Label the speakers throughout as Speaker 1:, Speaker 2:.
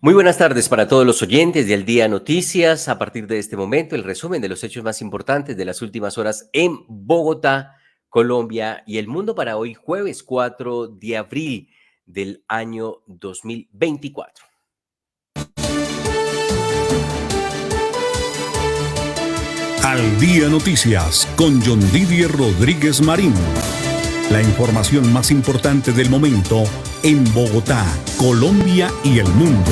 Speaker 1: Muy buenas tardes para todos los oyentes de Al Día Noticias. A partir de este momento, el resumen de los hechos más importantes de las últimas horas en Bogotá, Colombia y el mundo para hoy, jueves 4 de abril del año 2024.
Speaker 2: Al Día Noticias con John Didier Rodríguez Marín. La información más importante del momento en Bogotá, Colombia y el mundo.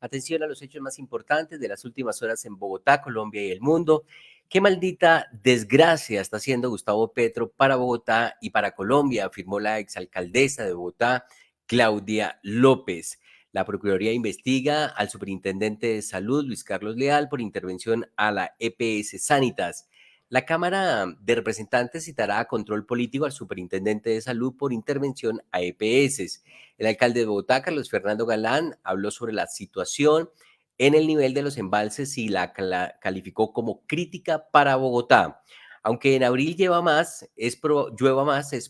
Speaker 1: Atención a los hechos más importantes de las últimas horas en Bogotá, Colombia y el mundo. Qué maldita desgracia está haciendo Gustavo Petro para Bogotá y para Colombia, afirmó la exalcaldesa de Bogotá, Claudia López. La Procuraduría investiga al superintendente de salud, Luis Carlos Leal, por intervención a la EPS Sanitas. La Cámara de Representantes citará a control político al superintendente de salud por intervención a EPS. El alcalde de Bogotá, Carlos Fernando Galán, habló sobre la situación en el nivel de los embalses y la calificó como crítica para Bogotá. Aunque en abril llueva más, es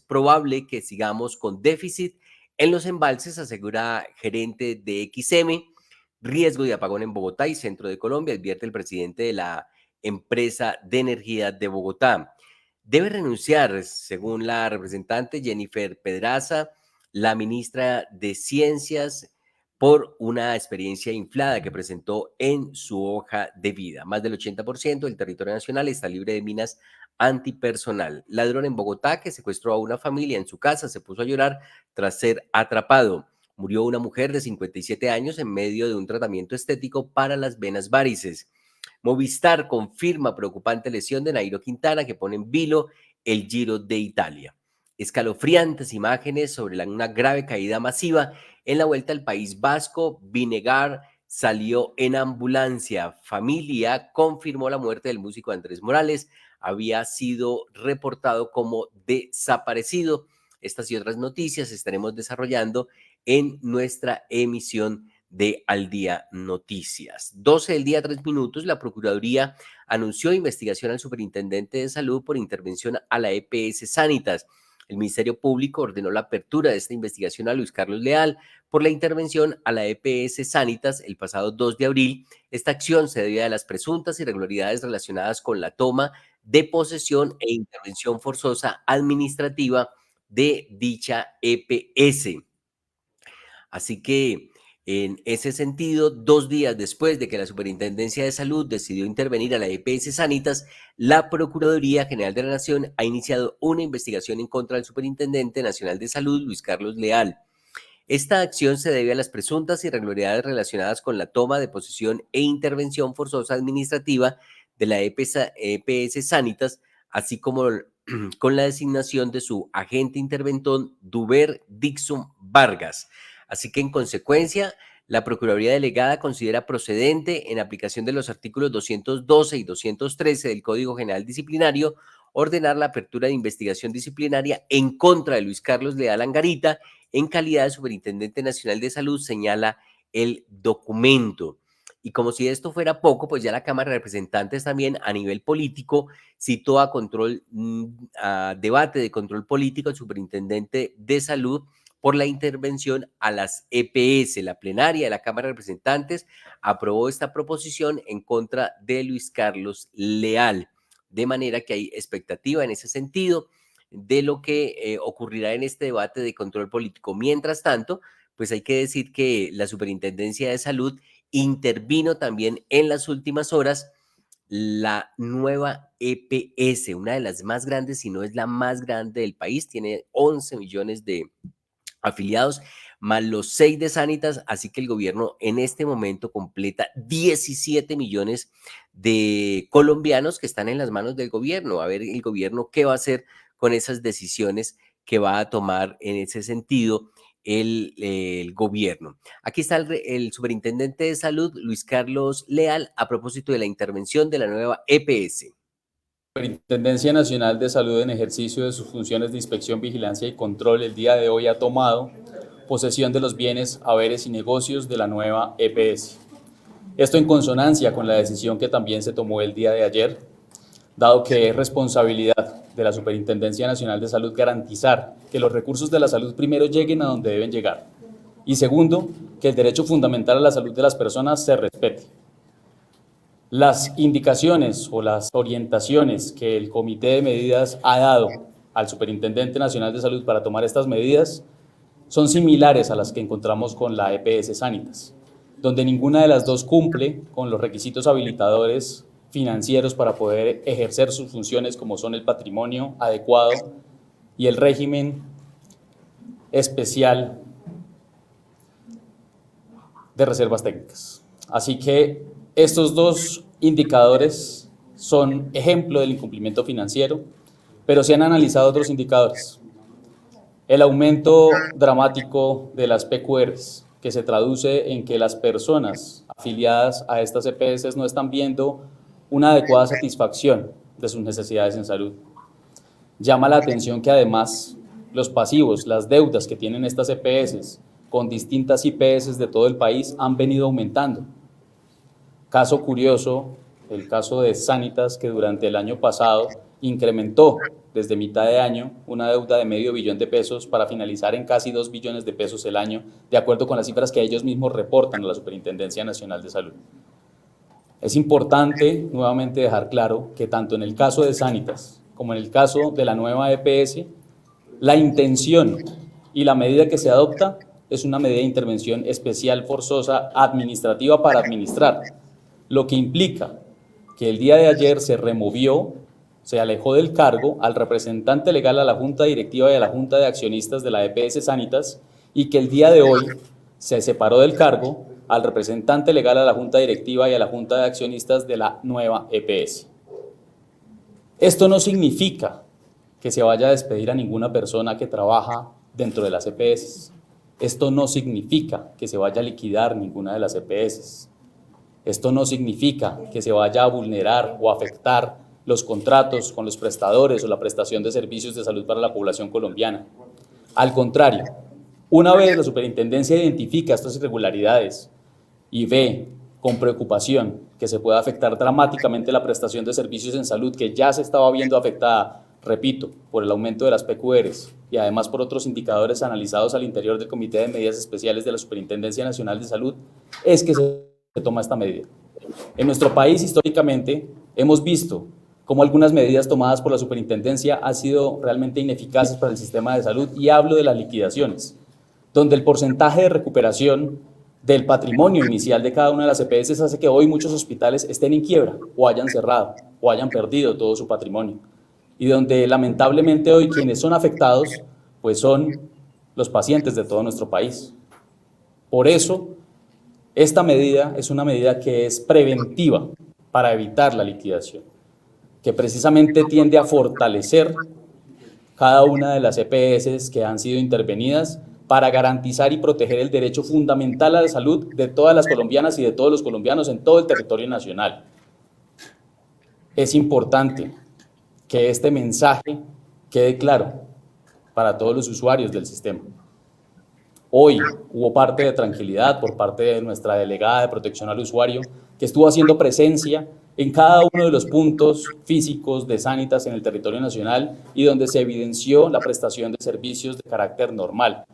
Speaker 1: probable que sigamos con déficit en los embalses, asegura gerente de XM. Riesgo de apagón en Bogotá y centro de Colombia, advierte el presidente de la empresa de energía de Bogotá. Debe renunciar, según la representante Jennifer Pedraza, la ministra de Ciencias, por una experiencia inflada que presentó en su hoja de vida. Más del 80% del territorio nacional está libre de minas antipersonal. Ladrón en Bogotá que secuestró a una familia en su casa se puso a llorar tras ser atrapado. Murió una mujer de 57 años en medio de un tratamiento estético para las venas varices. Movistar confirma preocupante lesión de Nairo Quintana que pone en vilo el Giro de Italia. Escalofriantes imágenes sobre una grave caída masiva en la vuelta al País Vasco. Vinegar salió en ambulancia. Familia confirmó la muerte del músico Andrés Morales. Había sido reportado como desaparecido. Estas y otras noticias estaremos desarrollando en nuestra emisión de Al Día Noticias. 12 del día, 3 minutos, la Procuraduría anunció investigación al superintendente de salud por intervención a la EPS Sanitas. El Ministerio Público ordenó la apertura de esta investigación a Luis Carlos Leal por la intervención a la EPS Sanitas el pasado 2 de abril. Esta acción se debía a las presuntas irregularidades relacionadas con la toma de posesión e intervención forzosa administrativa de dicha EPS. Así que, en ese sentido, 2 días después de que la Superintendencia de Salud decidió intervenir a la EPS Sanitas, la Procuraduría General de la Nación ha iniciado una investigación en contra del Superintendente Nacional de Salud, Luis Carlos Leal. Esta acción se debe a las presuntas irregularidades relacionadas con la toma de posesión e intervención forzosa administrativa de la EPS Sanitas, así como con la designación de su agente interventor, Duber Dixon Vargas. Así que, en consecuencia, la Procuraduría Delegada considera procedente, en aplicación de los artículos 212 y 213 del Código General Disciplinario, ordenar la apertura de investigación disciplinaria en contra de Luis Carlos Leal Angarita en calidad de Superintendente Nacional de Salud, señala el documento. Y como si esto fuera poco, pues ya la Cámara de Representantes también a nivel político citó a debate de control político al Superintendente de Salud por la intervención a las EPS. La plenaria de la Cámara de Representantes aprobó esta proposición en contra de Luis Carlos Leal. De manera que hay expectativa en ese sentido de lo que ocurrirá en este debate de control político. Mientras tanto, pues hay que decir que la Superintendencia de Salud intervino también en las últimas horas la nueva EPS, una de las más grandes, si no es la más grande del país, tiene 11 millones de afiliados, más los 6 de Sanitas, así que el gobierno en este momento completa 17 millones de colombianos que están en las manos del gobierno. A ver el gobierno qué va a hacer con esas decisiones que va a tomar en ese sentido el gobierno. Aquí está el superintendente de salud, Luis Carlos Leal, a propósito de la intervención de la nueva EPS.
Speaker 3: Superintendencia Nacional de Salud, en ejercicio de sus funciones de inspección, vigilancia y control, el día de hoy ha tomado posesión de los bienes, haberes y negocios de la nueva EPS. Esto en consonancia con la decisión que también se tomó el día de ayer, dado que es responsabilidad de la Superintendencia Nacional de Salud garantizar que los recursos de la salud primero lleguen a donde deben llegar, Y segundo, que el derecho fundamental a la salud de las personas se respete. Las indicaciones o las orientaciones que el Comité de Medidas ha dado al Superintendente Nacional de Salud para tomar estas medidas son similares a las que encontramos con la EPS Sanitas, donde ninguna de las dos cumple con los requisitos habilitadores financieros para poder ejercer sus funciones, como son el patrimonio adecuado y el régimen especial de reservas técnicas. Así que estos dos indicadores son ejemplo del incumplimiento financiero, pero se han analizado otros indicadores. El aumento dramático de las PQRs, que se traduce en que las personas afiliadas a estas EPS no están viendo una adecuada satisfacción de sus necesidades en salud. Llama la atención que además los pasivos, las deudas que tienen estas EPS con distintas IPS de todo el país han venido aumentando. Caso curioso, el caso de Sanitas, que durante el año pasado incrementó desde mitad de año una deuda de $500 millones para finalizar en casi 2 billones de pesos el año, de acuerdo con las cifras que ellos mismos reportan a la Superintendencia Nacional de Salud. Es importante nuevamente dejar claro que tanto en el caso de Sanitas como en el caso de la nueva EPS, la intención y la medida que se adopta es una medida de intervención especial forzosa administrativa para administrar, lo que implica que el día de ayer se removió, se alejó del cargo al representante legal a la Junta Directiva y a la Junta de Accionistas de la EPS Sanitas, y que el día de hoy se separó del cargo al representante legal a la Junta Directiva y a la Junta de Accionistas de la nueva EPS. Esto no significa que se vaya a despedir a ninguna persona que trabaja dentro de las EPS. Esto no significa que se vaya a liquidar ninguna de las EPS. Esto no significa que se vaya a vulnerar o afectar los contratos con los prestadores o la prestación de servicios de salud para la población colombiana. Al contrario, una vez la superintendencia identifica estas irregularidades y ve con preocupación que se pueda afectar dramáticamente la prestación de servicios en salud, que ya se estaba viendo afectada, repito, por el aumento de las PQRs y además por otros indicadores analizados al interior del Comité de Medidas Especiales de la Superintendencia Nacional de Salud, es que se toma esta medida. En nuestro país, históricamente, hemos visto cómo algunas medidas tomadas por la superintendencia han sido realmente ineficaces para el sistema de salud, y hablo de las liquidaciones, donde el porcentaje de recuperación del patrimonio inicial de cada una de las EPS hace que hoy muchos hospitales estén en quiebra o hayan cerrado o hayan perdido todo su patrimonio, y donde lamentablemente hoy quienes son afectados pues son los pacientes de todo nuestro país. Por eso, esta medida es una medida que es preventiva para evitar la liquidación, que precisamente tiende a fortalecer cada una de las EPS que han sido intervenidas para garantizar y proteger el derecho fundamental a la salud de todas las colombianas y de todos los colombianos en todo el territorio nacional. Es importante que este mensaje quede claro para todos los usuarios del sistema. Hoy hubo parte de tranquilidad por parte de nuestra delegada de protección al usuario, que estuvo haciendo presencia en cada uno de los puntos físicos de Sanitas en el territorio nacional y donde se evidenció la prestación de servicios de carácter normal.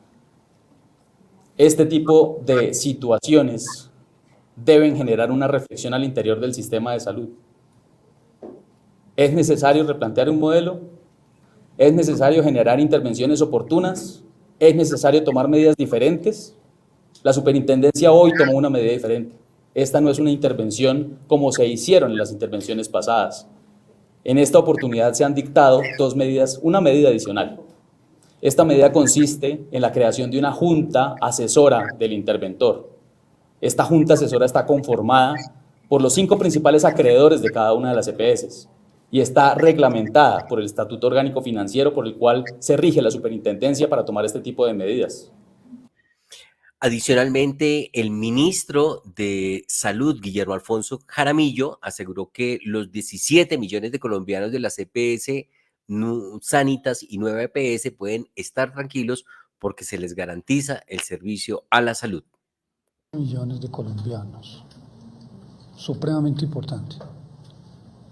Speaker 3: Este tipo de situaciones deben generar una reflexión al interior del sistema de salud. ¿Es necesario replantear un modelo? ¿Es necesario generar intervenciones oportunas? ¿Es necesario tomar medidas diferentes? La superintendencia hoy tomó una medida diferente. Esta no es una intervención como se hicieron en las intervenciones pasadas. En esta oportunidad se han dictado dos medidas, una medida adicional. Esta medida consiste en la creación de una junta asesora del interventor. Esta junta asesora está conformada por los 5 principales acreedores de cada una de las EPS y está reglamentada por el Estatuto Orgánico Financiero, por el cual se rige la superintendencia para tomar este tipo de medidas.
Speaker 1: Adicionalmente, el ministro de Salud, Guillermo Alfonso Jaramillo, aseguró que los 17 millones de colombianos de las EPS, Sanitas y nueva EPS pueden estar tranquilos porque se les garantiza el servicio a la salud.
Speaker 4: Millones de colombianos, supremamente importante,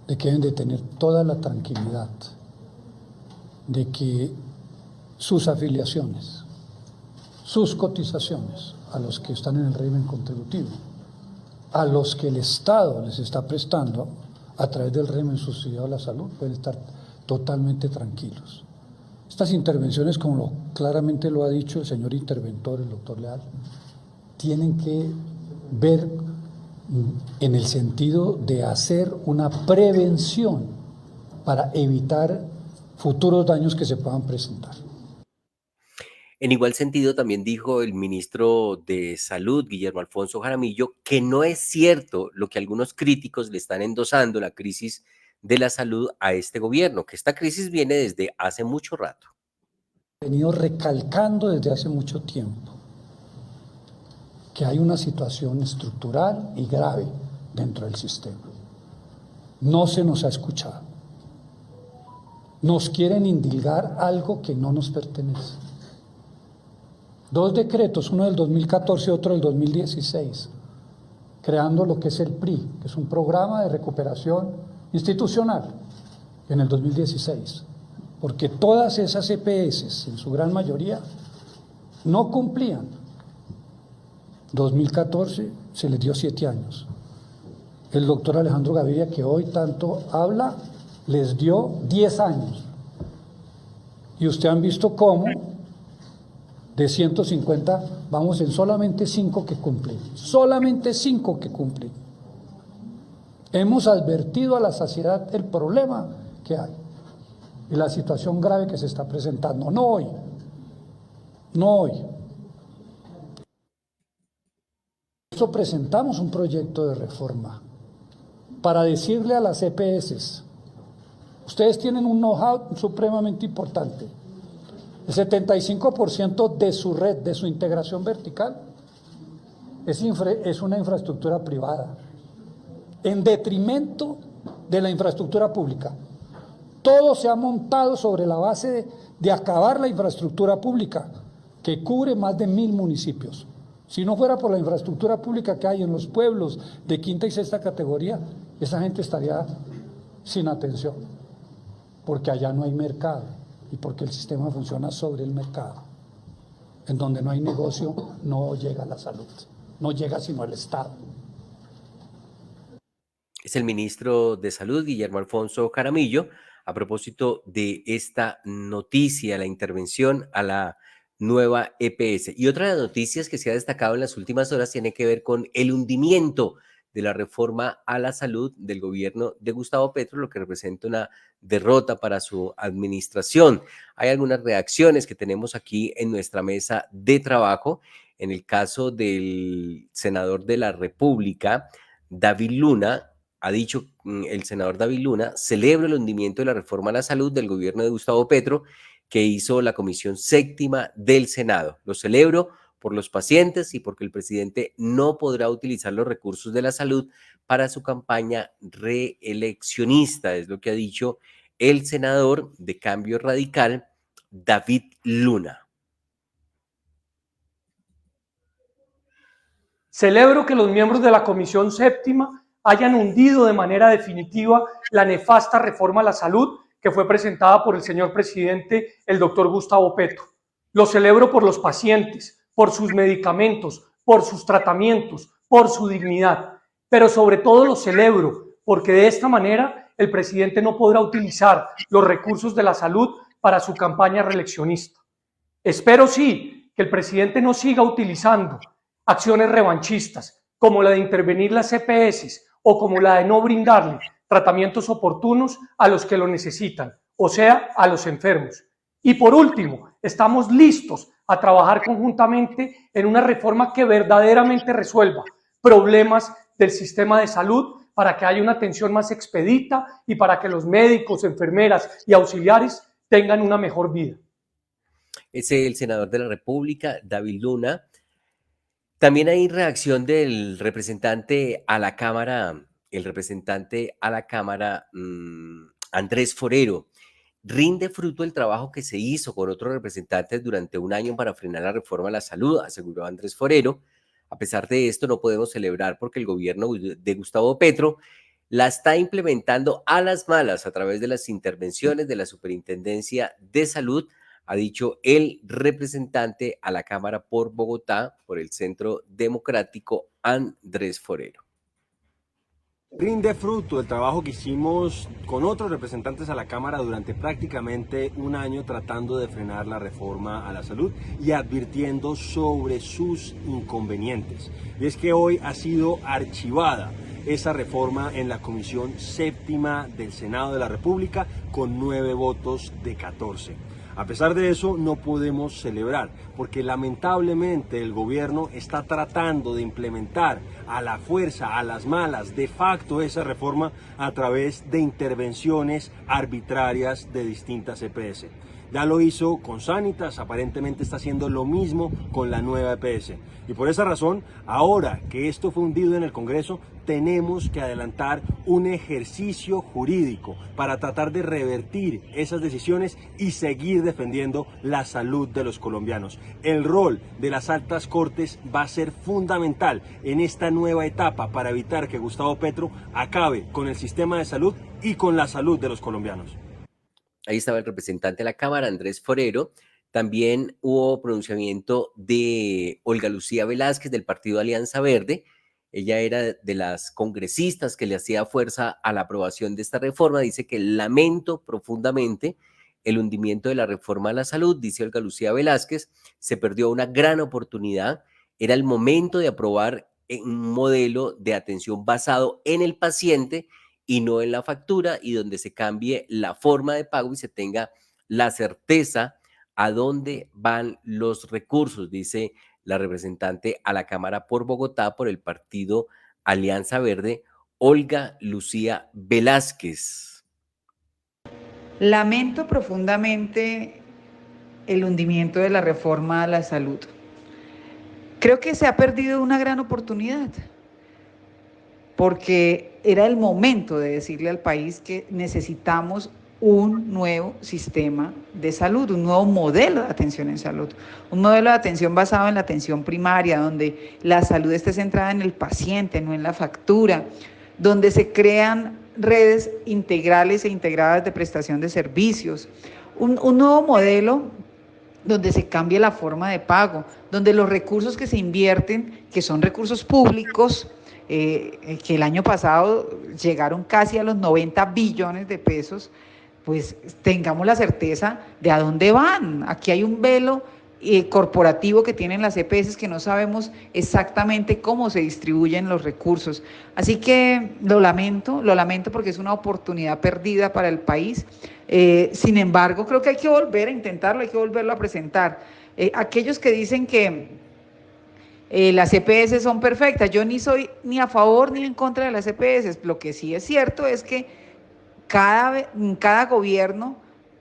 Speaker 4: de que deben de tener toda la tranquilidad de que sus afiliaciones, sus cotizaciones a los que están en el régimen contributivo, a los que el Estado les está prestando a través del régimen subsidiado a la salud, pueden estar totalmente tranquilos. Estas intervenciones, como claramente lo ha dicho el señor interventor, el doctor Leal, tienen que ver en el sentido de hacer una prevención para evitar futuros daños que se puedan presentar.
Speaker 1: En igual sentido, también dijo el ministro de Salud, Guillermo Alfonso Jaramillo, que no es cierto lo que algunos críticos le están endosando, la crisis de la salud a este gobierno, que esta crisis viene desde hace mucho rato.
Speaker 4: He venido recalcando desde hace mucho tiempo que hay una situación estructural y grave dentro del sistema. No se nos ha escuchado. Nos quieren indilgar algo que no nos pertenece. 2 decretos, uno del 2014 y otro del 2016, creando lo que es el PRI, que es un programa de recuperación institucional, en el 2016, porque todas esas EPS, en su gran mayoría, no cumplían. 2014 se les dio 7 años. El doctor Alejandro Gaviria, que hoy tanto habla, les dio 10 años. Y ustedes han visto cómo de 150 vamos en solamente 5 que cumplen. Solamente 5 que cumplen. Hemos advertido a la saciedad el problema que hay y la situación grave que se está presentando. No hoy. No hoy. Por eso presentamos un proyecto de reforma para decirle a las EPS, ustedes tienen un know-how supremamente importante. El 75% de su red, de su integración vertical, es una infraestructura privada, en detrimento de la infraestructura pública. Todo se ha montado sobre la base de acabar la infraestructura pública, que cubre más de 1000 municipios. Si no fuera por la infraestructura pública que hay en los pueblos de quinta y sexta categoría, esa gente estaría sin atención, porque allá no hay mercado. Y porque el sistema funciona sobre el mercado. En donde no hay negocio, no llega la salud, no llega sino el Estado.
Speaker 1: Es el ministro de Salud, Guillermo Alfonso Jaramillo, a propósito de esta noticia, la intervención a la nueva EPS. Y otra de las noticias que se ha destacado en las últimas horas tiene que ver con el hundimiento de la reforma a la salud del gobierno de Gustavo Petro, lo que representa una derrota para su administración. Hay algunas reacciones que tenemos aquí en nuestra mesa de trabajo. En el caso del senador de la República, David Luna, ha dicho el senador David Luna, celebro el hundimiento de la reforma a la salud del gobierno de Gustavo Petro que hizo la Comisión Séptima del Senado. Lo celebro por los pacientes y porque el presidente no podrá utilizar los recursos de la salud para su campaña reeleccionista, es lo que ha dicho el senador de Cambio Radical, David Luna.
Speaker 5: Celebro que los miembros de la Comisión Séptima hayan hundido de manera definitiva la nefasta reforma a la salud que fue presentada por el señor presidente, el doctor Gustavo Petro. Lo celebro por los pacientes, por sus medicamentos, por sus tratamientos, por su dignidad, pero sobre todo lo celebro porque de esta manera el presidente no podrá utilizar los recursos de la salud para su campaña reeleccionista. Espero sí que el presidente no siga utilizando acciones revanchistas como la de intervenir las EPS o como la de no brindarle tratamientos oportunos a los que lo necesitan, o sea, a los enfermos. Y por último, estamos listos a trabajar conjuntamente en una reforma que verdaderamente resuelva problemas del sistema de salud para que haya una atención más expedita y para que los médicos, enfermeras y auxiliares tengan una mejor vida.
Speaker 1: Es el senador de la República, David Luna. También hay reacción del representante a la Cámara, Andrés Forero. Rinde fruto el trabajo que se hizo con otros representantes durante un año para frenar la reforma a la salud, aseguró Andrés Forero. A pesar de esto, no podemos celebrar porque el gobierno de Gustavo Petro la está implementando a las malas a través de las intervenciones de la Superintendencia de Salud ha dicho el representante a la Cámara por Bogotá, por el Centro Democrático, Andrés Forero.
Speaker 6: Rinde fruto el trabajo que hicimos con otros representantes a la Cámara durante prácticamente un año tratando de frenar la reforma a la salud y advirtiendo sobre sus inconvenientes. Y es que hoy ha sido archivada esa reforma en la Comisión Séptima del Senado de la República con 9 votos de 14. A pesar de eso, no podemos celebrar, porque lamentablemente el gobierno está tratando de implementar a la fuerza, a las malas, de facto esa reforma a través de intervenciones arbitrarias de distintas EPS. Ya lo hizo con Sanitas, aparentemente está haciendo lo mismo con la nueva EPS. Y por esa razón, ahora que esto fue hundido en el Congreso, tenemos que adelantar un ejercicio jurídico para tratar de revertir esas decisiones y seguir defendiendo la salud de los colombianos. El rol de las altas cortes va a ser fundamental en esta nueva etapa para evitar que Gustavo Petro acabe con el sistema de salud y con la salud de los colombianos.
Speaker 1: Ahí estaba el representante de la Cámara, Andrés Forero. También hubo pronunciamiento de Olga Lucía Velázquez del partido Alianza Verde. Ella era de las congresistas que le hacía fuerza a la aprobación de esta reforma. Dice que lamento profundamente el hundimiento de la reforma a la salud, dice Olga Lucía Velázquez. Se perdió una gran oportunidad. Era el momento de aprobar un modelo de atención basado en el paciente y no en la factura, y donde se cambie la forma de pago y se tenga la certeza a dónde van los recursos, dice la representante a la Cámara por Bogotá por el partido Alianza Verde, Olga Lucía Velázquez.
Speaker 7: Lamento profundamente el hundimiento de la reforma a la salud. Creo que se ha perdido una gran oportunidad, porque era el momento de decirle al país que necesitamos un nuevo sistema de salud, un nuevo modelo de atención en salud, un modelo de atención basado en la atención primaria, donde la salud esté centrada en el paciente, no en la factura, donde se crean redes integrales e integradas de prestación de servicios, un nuevo modelo donde se cambie la forma de pago, donde los recursos que se invierten, que son recursos públicos, que el año pasado llegaron casi a los 90 billones de pesos, pues tengamos la certeza de a dónde van. Aquí hay un velo corporativo que tienen las EPS que no sabemos exactamente cómo se distribuyen los recursos. Así que lo lamento porque es una oportunidad perdida para el país. Sin embargo, creo que hay que volver a intentarlo, hay que volverlo a presentar. Aquellos que dicen que las EPS son perfectas, yo ni soy ni a favor ni en contra de las EPS. Lo que sí es cierto es que cada gobierno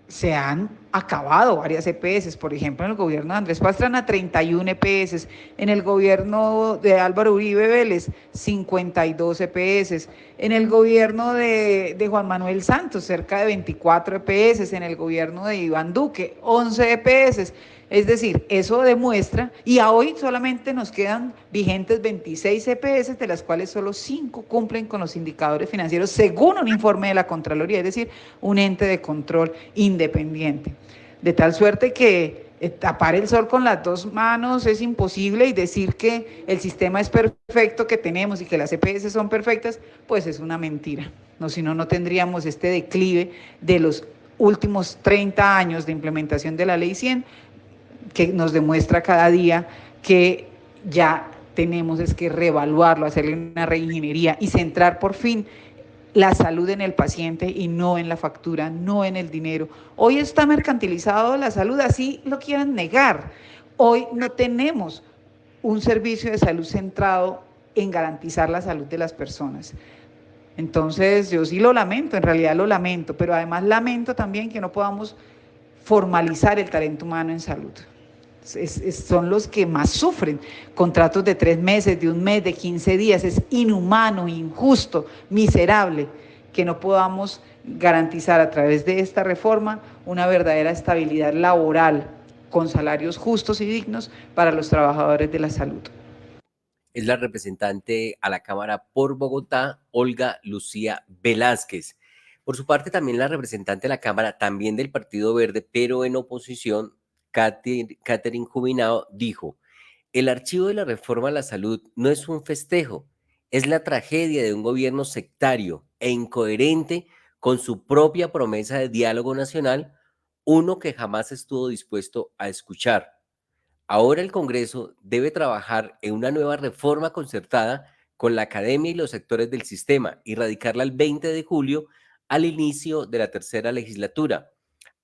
Speaker 7: se han acabado varias EPS. Por ejemplo, en el gobierno de Andrés Pastrana, 31 EPS. En el gobierno de Álvaro Uribe Vélez, 52 EPS. En el gobierno de Juan Manuel Santos, cerca de 24 EPS. En el gobierno de Iván Duque, 11 EPS. Es decir, eso demuestra, y a hoy solamente nos quedan vigentes 26 EPS, de las cuales solo 5 cumplen con los indicadores financieros, según un informe de la Contraloría, es decir, un ente de control independiente. De tal suerte que tapar el sol con las dos manos es imposible, y decir que el sistema es perfecto que tenemos y que las EPS son perfectas, pues es una mentira. No, si no, no tendríamos este declive de los últimos 30 años de implementación de la Ley 100, que nos demuestra cada día que ya tenemos es que reevaluarlo, hacerle una reingeniería y centrar por fin la salud en el paciente y no en la factura, no en el dinero. Hoy está mercantilizado la salud, así lo quieran negar. Hoy no tenemos un servicio de salud centrado en garantizar la salud de las personas. Entonces, yo sí lo lamento, en realidad lo lamento, pero además lamento también que no podamos formalizar el talento humano en salud. Son los que más sufren, contratos de 3 meses, de 1 mes, de 15 días, es inhumano, injusto, miserable que no podamos garantizar a través de esta reforma una verdadera estabilidad laboral con salarios justos y dignos para los trabajadores de la salud.
Speaker 1: Es la representante a la Cámara por Bogotá, Olga Lucía Velázquez. Por su parte, también la representante de la Cámara, también del Partido Verde, pero en oposición, Catherine Jubinao, dijo: el archivo de la reforma a la salud no es un festejo, es la tragedia de un gobierno sectario e incoherente con su propia promesa de diálogo nacional, uno que jamás estuvo dispuesto a escuchar. Ahora el Congreso debe trabajar en una nueva reforma concertada con la academia y los sectores del sistema y radicarla el 20 de julio al inicio de la tercera legislatura.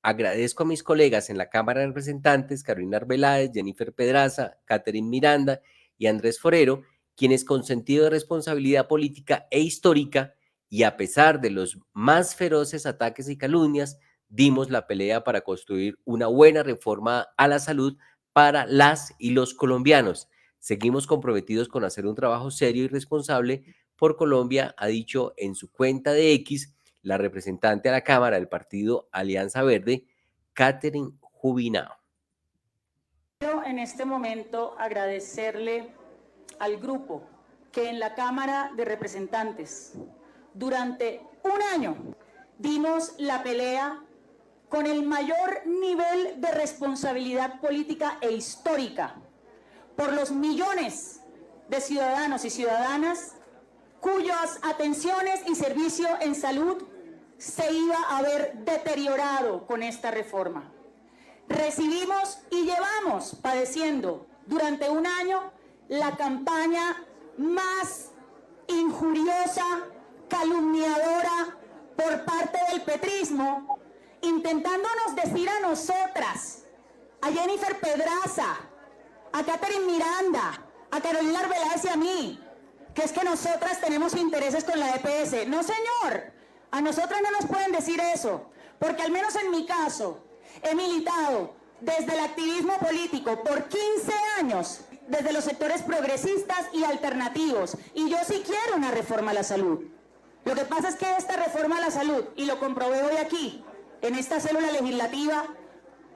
Speaker 1: Agradezco a mis colegas en la Cámara de Representantes, Carolina Arbeláez, Jennifer Pedraza, Catherine Miranda y Andrés Forero, quienes con sentido de responsabilidad política e histórica y a pesar de los más feroces ataques y calumnias, dimos la pelea para construir una buena reforma a la salud para las y los colombianos. Seguimos comprometidos con hacer un trabajo serio y responsable por Colombia, ha dicho en su cuenta de X la representante a la Cámara del partido Alianza Verde, Catherine Jubinao.
Speaker 8: Quiero en este momento agradecerle al grupo que en la Cámara de Representantes durante un año dimos la pelea con el mayor nivel de responsabilidad política e histórica por los millones de ciudadanos y ciudadanas cuyas atenciones y servicio en salud se iba a ver deteriorado con esta reforma. Recibimos y llevamos padeciendo durante un año la campaña más injuriosa, calumniadora por parte del petrismo, intentándonos decir a nosotras, a Jennifer Pedraza, a Catherine Miranda, a Carolina Arbeláez y a mí, que es que nosotras tenemos intereses con la EPS. No, señor, a nosotras no nos pueden decir eso, porque al menos en mi caso he militado desde el activismo político por 15 años, desde los sectores progresistas y alternativos, y yo sí quiero una reforma a la salud. Lo que pasa es que esta reforma a la salud, y lo comprobé hoy aquí, en esta célula legislativa,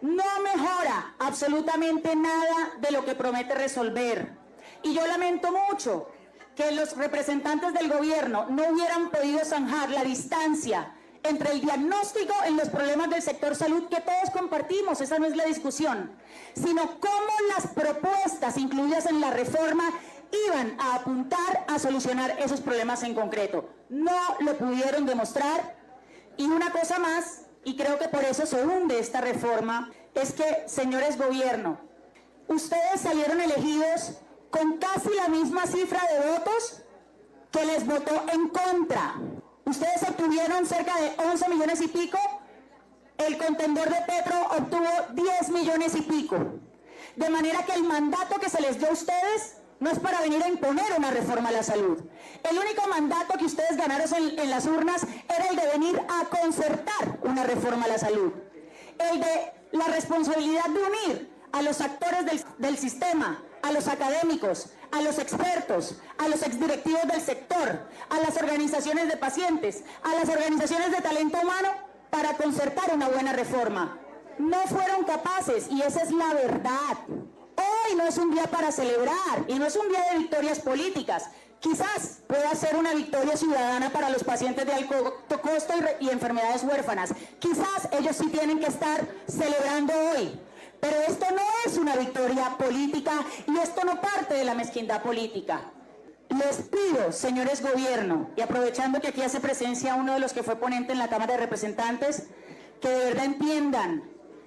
Speaker 8: no mejora absolutamente nada de lo que promete resolver. Y yo lamento mucho que los representantes del gobierno no hubieran podido zanjar la distancia entre el diagnóstico en los problemas del sector salud que todos compartimos, esa no es la discusión, sino cómo las propuestas incluidas en la reforma iban a apuntar a solucionar esos problemas en concreto. No lo pudieron demostrar. Y una cosa más, y creo que por eso se hunde esta reforma, es que, señores gobierno, ustedes salieron elegidos con casi la misma cifra de votos que les votó en contra. Ustedes obtuvieron cerca de 11 millones y pico, el contendor de Petro obtuvo 10 millones y pico. De manera que el mandato que se les dio a ustedes no es para venir a imponer una reforma a la salud. El único mandato que ustedes ganaron en las urnas era el de venir a concertar una reforma a la salud. El de la responsabilidad de unir a los actores del sistema, a los académicos, a los expertos, a los exdirectivos del sector, a las organizaciones de pacientes, a las organizaciones de talento humano para concertar una buena reforma. No fueron capaces y esa es la verdad. Hoy no es un día para celebrar y no es un día de victorias políticas. Quizás pueda ser una victoria ciudadana para los pacientes de alto costo y enfermedades huérfanas. Quizás ellos sí tienen que estar celebrando hoy. Pero esto no es una victoria política y esto no parte de la mezquindad política. Les pido, señores gobierno, y aprovechando que aquí hace presencia uno de los que fue ponente en la Cámara de Representantes, que de verdad entiendan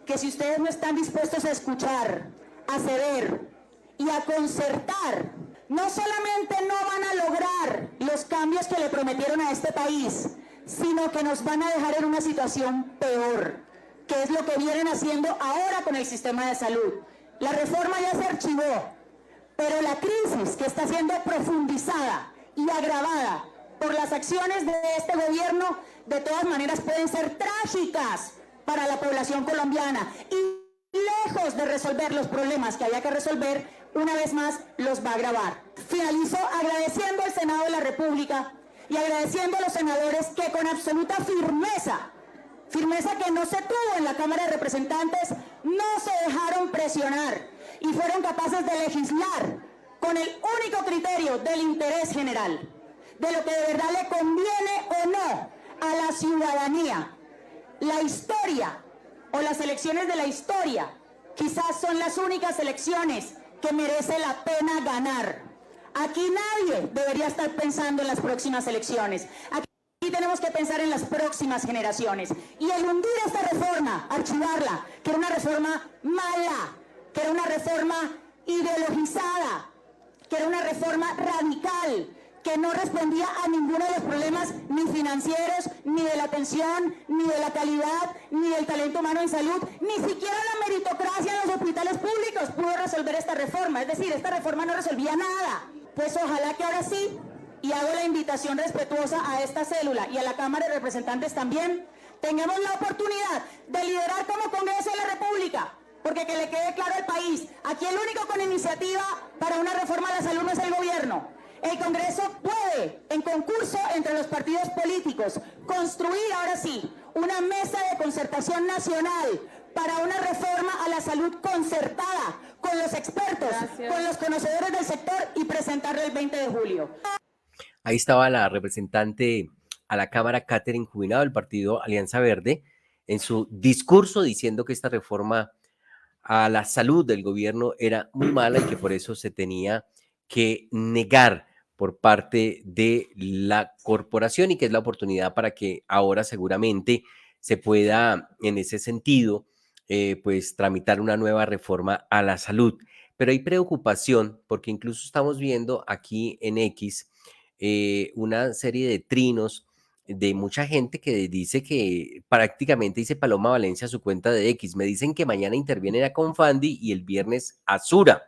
Speaker 8: que si ustedes no están dispuestos a escuchar, a ceder y a concertar, no solamente no van a lograr los cambios que le prometieron a este país, sino que nos van a dejar en una situación peor, que es lo que vienen haciendo ahora con el sistema de salud. La reforma ya se archivó, pero la crisis que está siendo profundizada y agravada por las acciones de este gobierno, de todas maneras pueden ser trágicas para la población colombiana y lejos de resolver los problemas que había que resolver, una vez más los va a agravar. Finalizo agradeciendo al Senado de la República y agradeciendo a los senadores que con absoluta firmeza que no se tuvo en la Cámara de Representantes, no se dejaron presionar y fueron capaces de legislar con el único criterio del interés general, de lo que de verdad le conviene o no a la ciudadanía. La historia o las elecciones de la historia quizás son las únicas elecciones que merece la pena ganar. Aquí nadie debería estar pensando en las próximas elecciones. Aquí tenemos que pensar en las próximas generaciones. Y el hundir esta reforma, archivarla, que era una reforma mala, que era una reforma ideologizada, que era una reforma radical, que no respondía a ninguno de los problemas ni financieros, ni de la atención, ni de la calidad, ni del talento humano en salud, ni siquiera la meritocracia en los hospitales públicos pudo resolver esta reforma. Es decir, esta reforma no resolvía nada. Pues ojalá que ahora sí, y hago la invitación respetuosa a esta célula y a la Cámara de Representantes también, tengamos la oportunidad de liderar como Congreso de la República, porque que le quede claro al país, aquí el único con iniciativa para una reforma a la salud no es el gobierno. El Congreso puede, en concurso entre los partidos políticos, construir ahora sí una mesa de concertación nacional para una reforma a la salud concertada con los expertos, con los conocedores del sector y presentarla el 20 de julio.
Speaker 1: Ahí estaba la representante a la Cámara, Catherine Jubinado, del partido Alianza Verde, en su discurso diciendo que esta reforma a la salud del gobierno era muy mala y que por eso se tenía que negar por parte de la corporación y que es la oportunidad para que ahora seguramente se pueda, en ese sentido, pues tramitar una nueva reforma a la salud. Pero hay preocupación porque incluso estamos viendo aquí en X una serie de trinos de mucha gente que dice que prácticamente dice Paloma Valencia a su cuenta de X. Me dicen que mañana intervienen a Confandi y el viernes a Sura.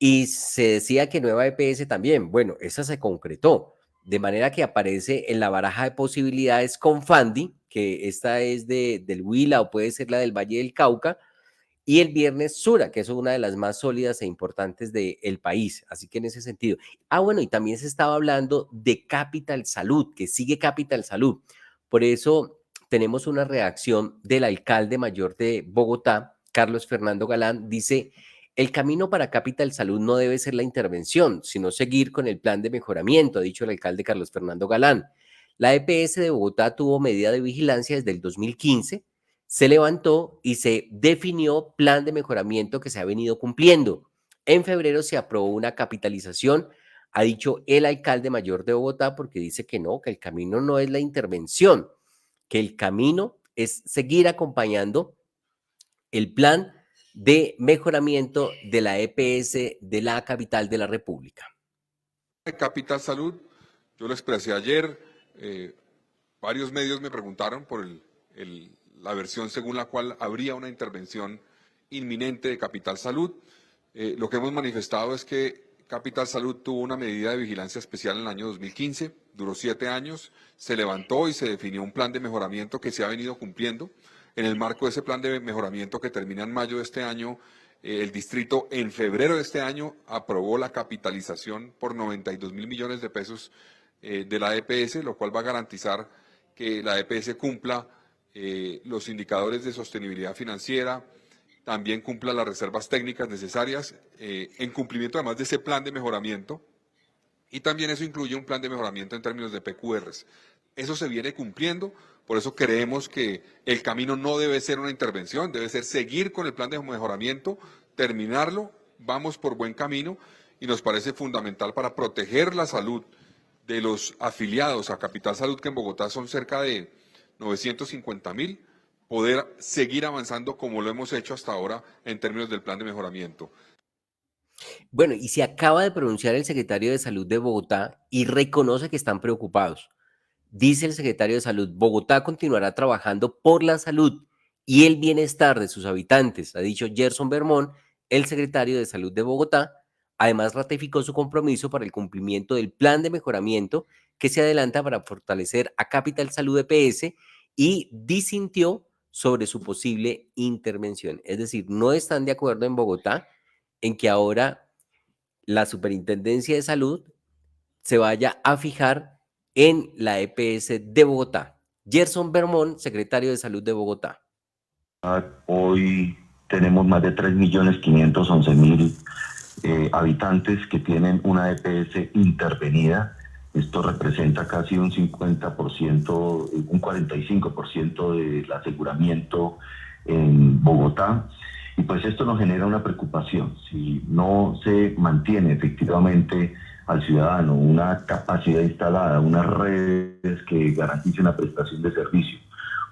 Speaker 1: Y se decía que nueva EPS también. Bueno, esa se concretó. De manera que aparece en la baraja de posibilidades Confandi, que esta es del Huila o puede ser la del Valle del Cauca, y el viernes Sura, que es una de las más sólidas e importantes del país. Así que en ese sentido. Bueno, y también se estaba hablando de Capital Salud, que sigue Capital Salud. Por eso tenemos una reacción del alcalde mayor de Bogotá, Carlos Fernando Galán, dice: el camino para Capital Salud no debe ser la intervención, sino seguir con el plan de mejoramiento, ha dicho el alcalde Carlos Fernando Galán. La EPS de Bogotá tuvo medida de vigilancia desde el 2015, se levantó y se definió plan de mejoramiento que se ha venido cumpliendo. En febrero se aprobó una capitalización, ha dicho el alcalde mayor de Bogotá, porque dice que no, que el camino no es la intervención, que el camino es seguir acompañando el plan de mejoramiento de la EPS de la capital de la República.
Speaker 9: Capital Salud, yo lo expresé ayer, varios medios me preguntaron por la versión según la cual habría una intervención inminente de Capital Salud. Lo que hemos manifestado es que Capital Salud tuvo una medida de vigilancia especial en el año 2015, duró 7 años, se levantó y se definió un plan de mejoramiento que se ha venido cumpliendo. En el marco de ese plan de mejoramiento que termina en mayo de este año, el distrito en febrero de este año aprobó la capitalización por 92.000 millones de pesos de la EPS, lo cual va a garantizar que la EPS cumpla los indicadores de sostenibilidad financiera, también cumpla las reservas técnicas necesarias en cumplimiento además de ese plan de mejoramiento, y también eso incluye un plan de mejoramiento en términos de PQRs. Eso se viene cumpliendo. Por eso creemos que el camino no debe ser una intervención, debe ser seguir con el plan de mejoramiento, terminarlo, vamos por buen camino y nos parece fundamental para proteger la salud de los afiliados a Capital Salud, que en Bogotá son cerca de 950.000, poder seguir avanzando como lo hemos hecho hasta ahora en términos del plan de mejoramiento.
Speaker 1: Bueno, y se acaba de pronunciar el secretario de Salud de Bogotá y reconoce que están preocupados. Dice el secretario de Salud: Bogotá continuará trabajando por la salud y el bienestar de sus habitantes, ha dicho Gerson Bermón, el secretario de Salud de Bogotá. Además, ratificó su compromiso para el cumplimiento del plan de mejoramiento que se adelanta para fortalecer a Capital Salud EPS y disintió sobre su posible intervención. Es decir, no están de acuerdo en Bogotá en que ahora la Superintendencia de Salud se vaya a fijar en la EPS de Bogotá. Gerson Bermón, secretario de Salud de Bogotá.
Speaker 10: Hoy tenemos más de 3.511.000 habitantes que tienen una EPS intervenida Esto representa casi un 50%, un 45% del aseguramiento en Bogotá. Y pues esto nos genera una preocupación. Si no se mantiene efectivamente al ciudadano una capacidad instalada, unas redes que garanticen la prestación de servicio,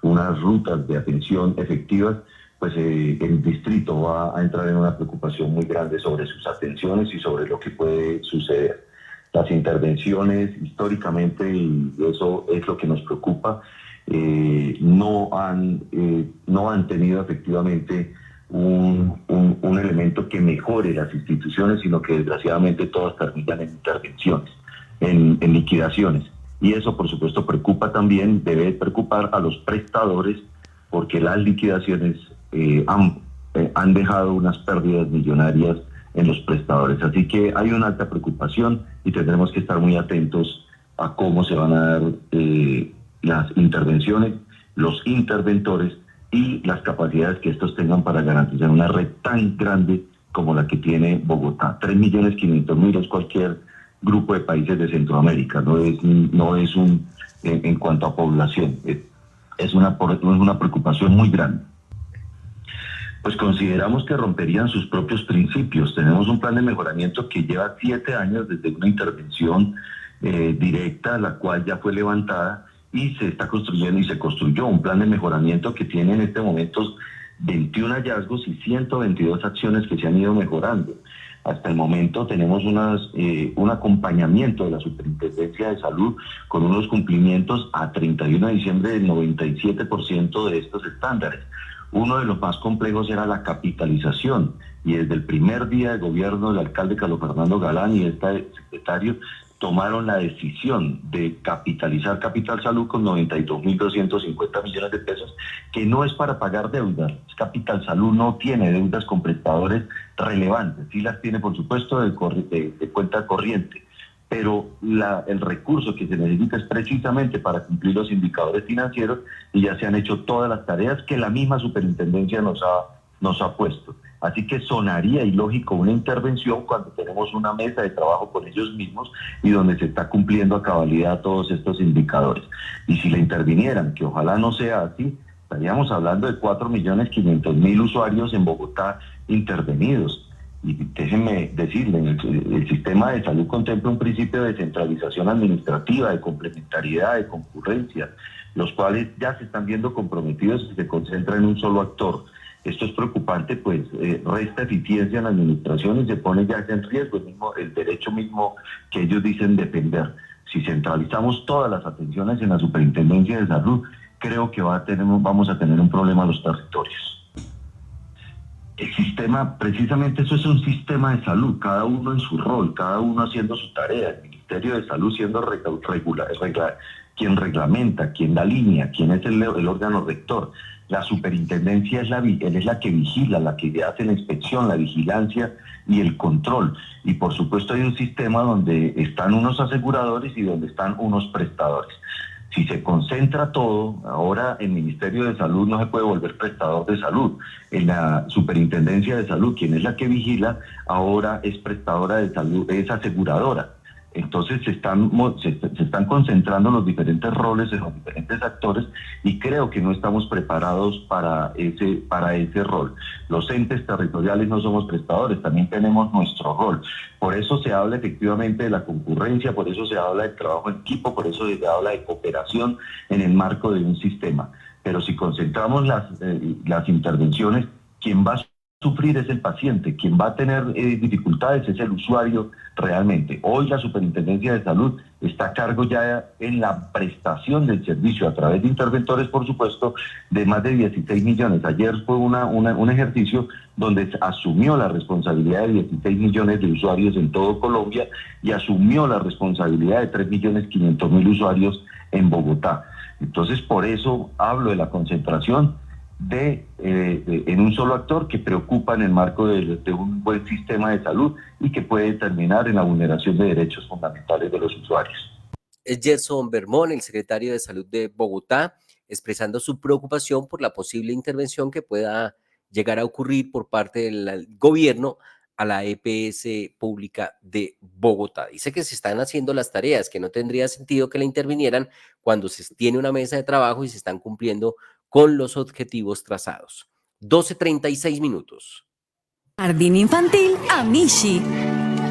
Speaker 10: unas rutas de atención efectivas, pues el distrito va a entrar en una preocupación muy grande sobre sus atenciones y sobre lo que puede suceder. Las intervenciones históricamente, y eso es lo que nos preocupa, no han tenido efectivamente un elemento que mejore las instituciones, sino que desgraciadamente todas terminan en intervenciones, en liquidaciones. Y eso, por supuesto, preocupa también, debe preocupar a los prestadores, porque las liquidaciones han dejado unas pérdidas millonarias en los prestadores. Así que hay una alta preocupación y tendremos que estar muy atentos a cómo se van a dar las intervenciones, los interventores y las capacidades que estos tengan para garantizar una red tan grande como la que tiene Bogotá. 3.500.000 es cualquier grupo de países de Centroamérica, no es en cuanto a población, es una preocupación muy grande. Pues consideramos que romperían sus propios principios. Tenemos un plan de mejoramiento que lleva 7 años desde una intervención directa, la cual ya fue levantada, y se está construyendo y se construyó un plan de mejoramiento que tiene en este momento 21 hallazgos y 122 acciones que se han ido mejorando. Hasta el momento tenemos un acompañamiento de la Superintendencia de Salud con unos cumplimientos a 31 de diciembre del 97% de estos estándares. Uno de los más complejos era la capitalización, y desde el primer día de gobierno del alcalde Carlos Fernando Galán y este secretario tomaron la decisión de capitalizar Capital Salud con 92.250 millones de pesos, que no es para pagar deudas. Capital Salud no tiene deudas con prestadores relevantes, sí las tiene por supuesto de cuenta corriente, pero el recurso que se necesita es precisamente para cumplir los indicadores financieros, y ya se han hecho todas las tareas que la misma superintendencia nos ha puesto. Así que sonaría ilógico una intervención cuando tenemos una mesa de trabajo con ellos mismos y donde se está cumpliendo a cabalidad todos estos indicadores. Y si la intervinieran, que ojalá no sea así, estaríamos hablando de 4.500.000 usuarios en Bogotá intervenidos. Y déjenme decirle, el sistema de salud contempla un principio de descentralización administrativa, de complementariedad, de concurrencia, los cuales ya se están viendo comprometidos y se concentran en un solo actor. Esto es preocupante, pues resta eficiencia en la administración y se pone ya en riesgo el derecho mismo que ellos dicen defender. Si centralizamos todas las atenciones en la Superintendencia de Salud, creo que vamos a tener un problema en los territorios. El sistema, precisamente eso es un sistema de salud, cada uno en su rol, cada uno haciendo su tarea. El Ministerio de Salud siendo quien reglamenta, quien da línea, quien es el órgano rector. La superintendencia es la que vigila, la que hace la inspección, la vigilancia y el control. Y por supuesto hay un sistema donde están unos aseguradores y donde están unos prestadores. Si se concentra todo, ahora el Ministerio de Salud no se puede volver prestador de salud. En la Superintendencia de Salud, quien es la que vigila, ahora es prestadora de salud, es aseguradora. Entonces se están concentrando los diferentes roles en los diferentes actores, y creo que no estamos preparados para ese rol. Los entes territoriales no somos prestadores, también tenemos nuestro rol. Por eso se habla efectivamente de la concurrencia, por eso se habla de trabajo en equipo, por eso se habla de cooperación en el marco de un sistema. Pero si concentramos las intervenciones, quien va a sufrir es el paciente, quien va a tener dificultades es el usuario realmente. Hoy la Superintendencia de Salud está a cargo ya en la prestación del servicio a través de interventores, por supuesto, de más de 16 millones. Ayer fue un ejercicio donde asumió la responsabilidad de 16 millones de usuarios en todo Colombia y asumió la responsabilidad de 3.500.000 usuarios en Bogotá. Entonces, por eso hablo de la concentración en un solo actor que preocupa en el marco de un buen sistema de salud y que puede terminar en la vulneración de derechos fundamentales de los usuarios.
Speaker 1: Es Gerson Bermón, el secretario de Salud de Bogotá, expresando su preocupación por la posible intervención que pueda llegar a ocurrir por parte del gobierno a la EPS pública de Bogotá. Dice que se están haciendo las tareas, que no tendría sentido que la intervinieran cuando se tiene una mesa de trabajo y se están cumpliendo con los objetivos trazados. 12:36 minutos.
Speaker 11: Jardín Infantil Amishi.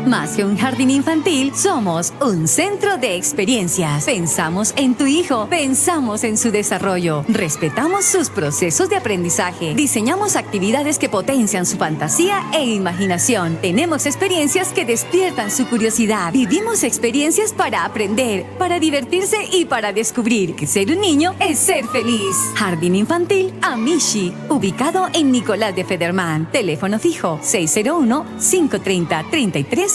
Speaker 11: Más que un jardín infantil, somos un centro de experiencias. Pensamos en tu hijo, pensamos en su desarrollo, respetamos sus procesos de aprendizaje, diseñamos actividades que potencian su fantasía e imaginación. Tenemos experiencias que despiertan su curiosidad. Vivimos experiencias para aprender, para divertirse y para descubrir que ser un niño es ser feliz. Jardín Infantil Amishi, ubicado en Nicolás de Federman. Teléfono fijo 601-530-3382.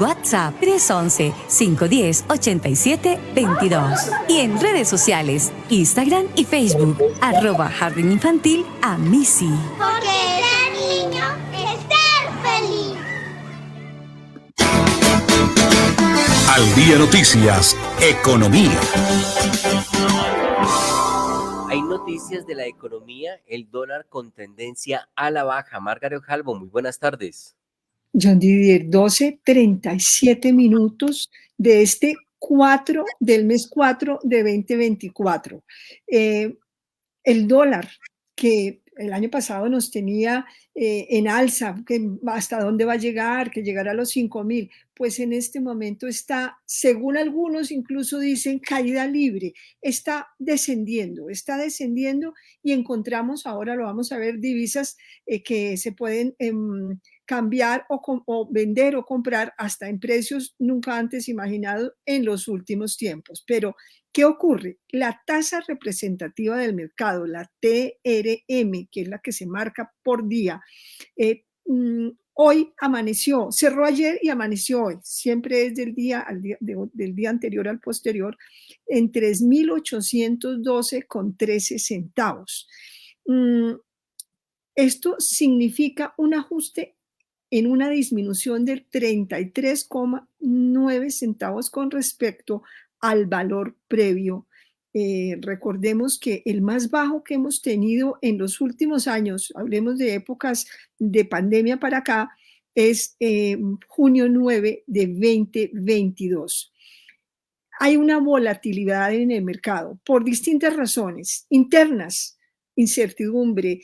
Speaker 11: WhatsApp 311-510-8722. Y en redes sociales, Instagram y Facebook, @Jardín Infantil Amishi.
Speaker 12: Porque ser niño es ser feliz.
Speaker 2: Al Día Noticias, Economía.
Speaker 1: Hay noticias de la economía, el dólar con tendencia a la baja. Margaret Calvo, muy buenas tardes.
Speaker 13: John Didier, 12:37 minutos de del mes 4 de 2024. El dólar, que el año pasado nos tenía en alza, que hasta dónde va a llegar, que llegará a los 5.000, pues en este momento está, según algunos incluso dicen, caída libre, está descendiendo y encontramos, ahora lo vamos a ver, divisas que se pueden cambiar o vender o comprar hasta en precios nunca antes imaginados en los últimos tiempos. Pero, ¿qué ocurre? La tasa representativa del mercado, la TRM, que es la que se marca por día, hoy amaneció, cerró ayer y amaneció hoy, siempre es del día anterior al posterior, en 3.812,13 centavos. Esto significa un ajuste en una disminución del 33,9 centavos con respecto al valor previo. Recordemos que el más bajo que hemos tenido en los últimos años, hablemos de épocas de pandemia para acá, es junio 9 de 2022. Hay una volatilidad en el mercado por distintas razones internas, incertidumbre,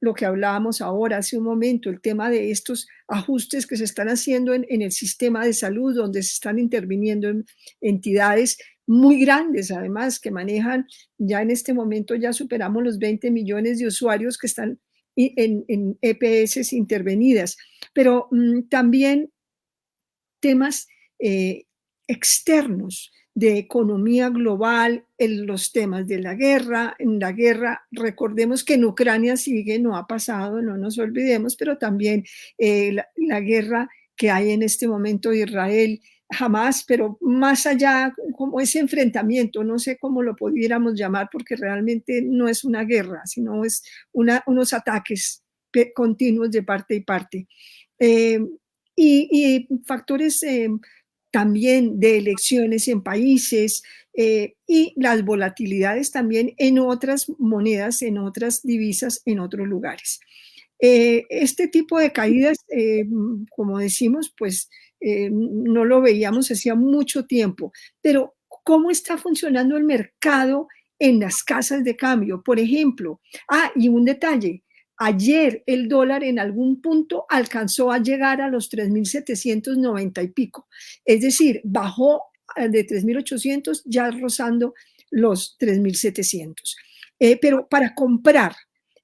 Speaker 13: lo que hablábamos ahora hace un momento, el tema de estos ajustes que se están haciendo en el sistema de salud, donde se están interviniendo en entidades muy grandes, además, que manejan, ya en este momento ya superamos los 20 millones de usuarios que están en EPS intervenidas, pero también temas externos, de economía global, en los temas de la guerra. En la guerra, recordemos que en Ucrania sigue, no ha pasado, no nos olvidemos, pero también la guerra que hay en este momento de Israel, Hamas, pero más allá, como ese enfrentamiento, no sé cómo lo pudiéramos llamar, porque realmente no es una guerra, sino es unos ataques continuos de parte y parte. Y factores también de elecciones en países y las volatilidades también en otras monedas, en otras divisas, en otros lugares. Este tipo de caídas, como decimos, pues no lo veíamos hacía mucho tiempo, pero ¿cómo está funcionando el mercado en las casas de cambio? Por ejemplo, y un detalle, ayer el dólar en algún punto alcanzó a llegar a los 3.790 y pico. Es decir, bajó de 3.800 ya rozando los 3.700. Pero para comprar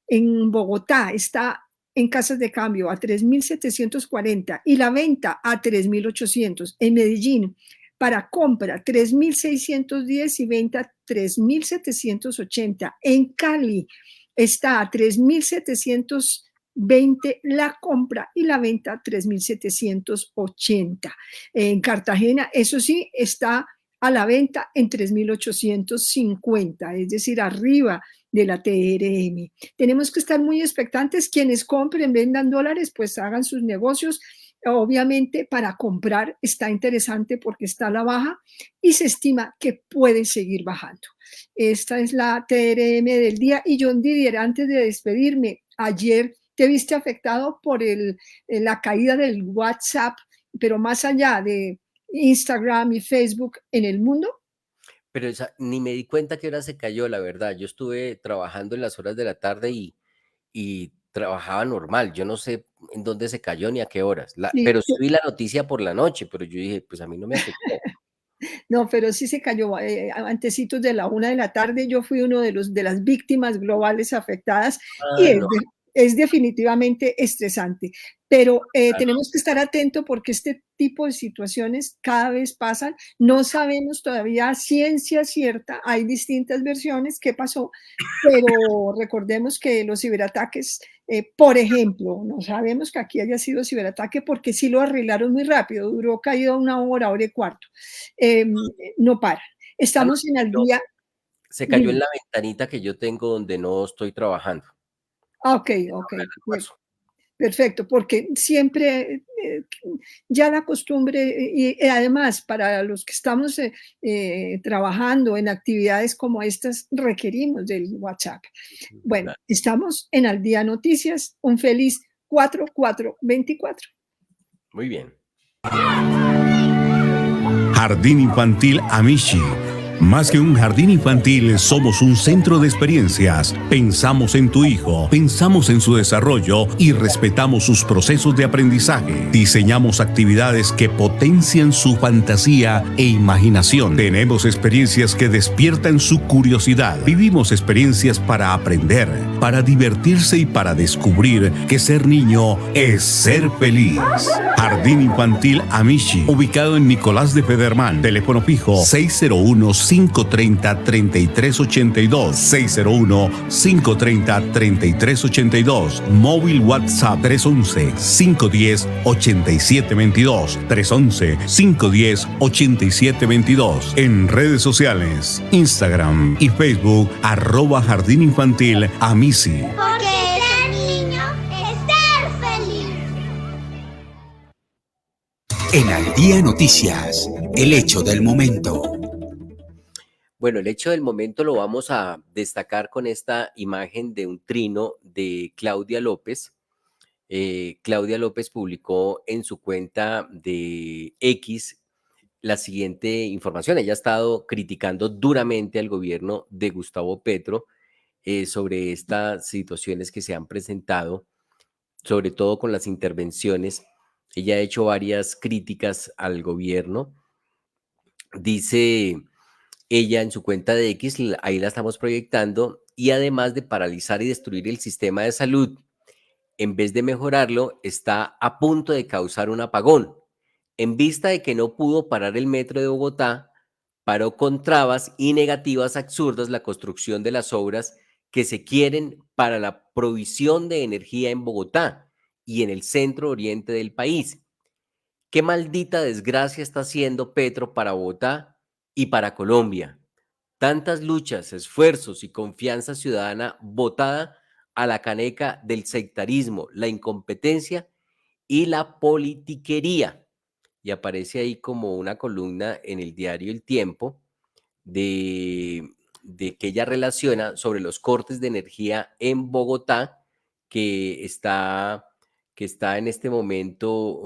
Speaker 13: en Bogotá está en casas de cambio a 3.740 y la venta a 3.800. En Medellín, para compra 3.610 y venta 3.780. En Cali está a 3.720 la compra y la venta 3.780. En Cartagena, eso sí, está a la venta en 3.850, es decir, arriba de la TRM. Tenemos que estar muy expectantes. Quienes compren, vendan dólares, pues hagan sus negocios. Obviamente, para comprar está interesante porque está a la baja y se estima que puede seguir bajando. Esta es la TRM del día. Y John Didier, antes de despedirme, ayer ¿Te viste afectado por la caída del WhatsApp, pero más allá de Instagram y Facebook en el mundo?
Speaker 1: Pero ni me di cuenta que hora se cayó, la verdad. Yo estuve trabajando en las horas de la tarde y trabajaba normal. Yo no sé en dónde se cayó ni a qué horas.
Speaker 13: Sí,
Speaker 1: Pero sí vi la noticia por la noche, pero yo dije, pues a mí no me afectó.
Speaker 13: no, pero sí se cayó antecitos de la 1 de la tarde. Yo fui uno de las víctimas globales afectadas y
Speaker 1: Ah, no.
Speaker 13: es definitivamente estresante. Pero
Speaker 1: Claro.
Speaker 13: tenemos que estar atentos porque este tipo de situaciones cada vez pasan. No sabemos todavía a ciencia cierta, hay distintas versiones qué pasó, pero recordemos que los ciberataques, por ejemplo, no sabemos que aquí haya sido ciberataque porque sí lo arreglaron muy rápido, duró caído 1 hora, hora y cuarto. No para.
Speaker 1: Ah, no,
Speaker 13: Estamos en el
Speaker 1: no,
Speaker 13: día.
Speaker 1: se cayó en
Speaker 13: Dime.
Speaker 1: la ventanita que yo tengo donde no estoy trabajando.
Speaker 13: Ah, ok,
Speaker 1: En la
Speaker 13: ok.
Speaker 1: hora del almuerzo.
Speaker 13: Perfecto, porque siempre ya la costumbre y además para los que estamos trabajando en actividades como estas requerimos del WhatsApp. Bueno,
Speaker 1: Claro.
Speaker 13: estamos en Al Día Noticias. Un feliz 4/4/24.
Speaker 1: Muy bien.
Speaker 2: Jardín Infantil Amishi. Más que un jardín infantil, somos un centro de experiencias. Pensamos en tu hijo, pensamos en su desarrollo y respetamos sus procesos de aprendizaje. Diseñamos actividades que potencian su fantasía e imaginación. Tenemos experiencias que despiertan su curiosidad. Vivimos experiencias para aprender, para divertirse y para descubrir que ser niño es ser feliz. Jardín Infantil Amishi, ubicado en Nicolás de Federman. Teléfono fijo 601-530-3382. 601-530-3382. Móvil WhatsApp 311-510-8722. 311-510-8722. En redes sociales, Instagram y Facebook, @Jardín Infantil Amishi.
Speaker 12: Porque ser niño es ser feliz.
Speaker 14: En Al Día Noticias, el hecho del momento.
Speaker 1: Bueno, el hecho del momento lo vamos a destacar con esta imagen de un trino de Claudia López. Claudia López publicó en su cuenta de X la siguiente información. Ella ha estado criticando duramente al gobierno de Gustavo Petro sobre estas situaciones que se han presentado, sobre todo con las intervenciones. Ella ha hecho varias críticas al gobierno. Dice ella en su cuenta de X, ahí la estamos proyectando, y además de paralizar y destruir el sistema de salud, en vez de mejorarlo, está a punto de causar un apagón. En vista de que no pudo parar el metro de Bogotá, paró con trabas y negativas absurdas la construcción de las obras que se quieren para la provisión de energía en Bogotá y en el centro oriente del país. ¿Qué maldita desgracia está haciendo Petro para Bogotá y para Colombia? Tantas luchas, esfuerzos y confianza ciudadana botada a la caneca del sectarismo, la incompetencia y la politiquería. Y aparece ahí como una columna en el diario El Tiempo de que ella relaciona sobre los cortes de energía en Bogotá, que está en este momento,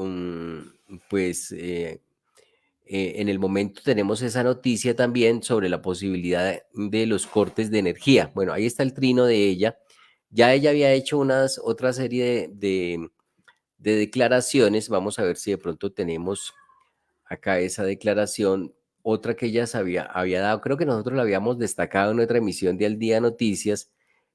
Speaker 1: en el momento tenemos esa noticia también sobre la posibilidad de los cortes de energía. Bueno, ahí está el trino de ella. Ya ella había hecho otra serie de declaraciones. Vamos a ver si de pronto tenemos acá esa declaración. Otra que ella había dado, creo que nosotros la habíamos destacado en nuestra emisión de Al Día Noticias,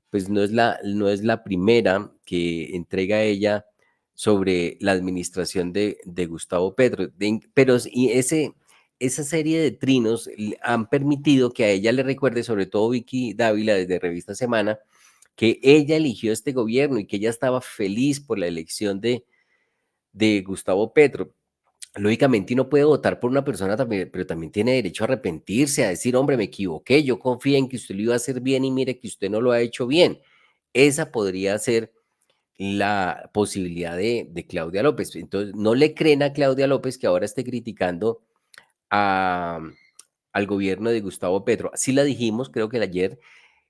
Speaker 1: pues no es la primera que entrega ella sobre la administración de Gustavo Petro, pero esa serie de trinos han permitido que a ella le recuerde, sobre todo Vicky Dávila desde Revista Semana, que ella eligió este gobierno y que ella estaba feliz por la elección de Gustavo Petro. Lógicamente no puede votar por una persona también, pero también tiene derecho a arrepentirse, a decir, hombre, me equivoqué, yo confié en que usted lo iba a hacer bien y mire que usted no lo ha hecho bien. Esa podría ser la posibilidad de Claudia López. Entonces, no le creen a Claudia López que ahora esté criticando al gobierno de Gustavo Petro. Así la dijimos, creo que ayer,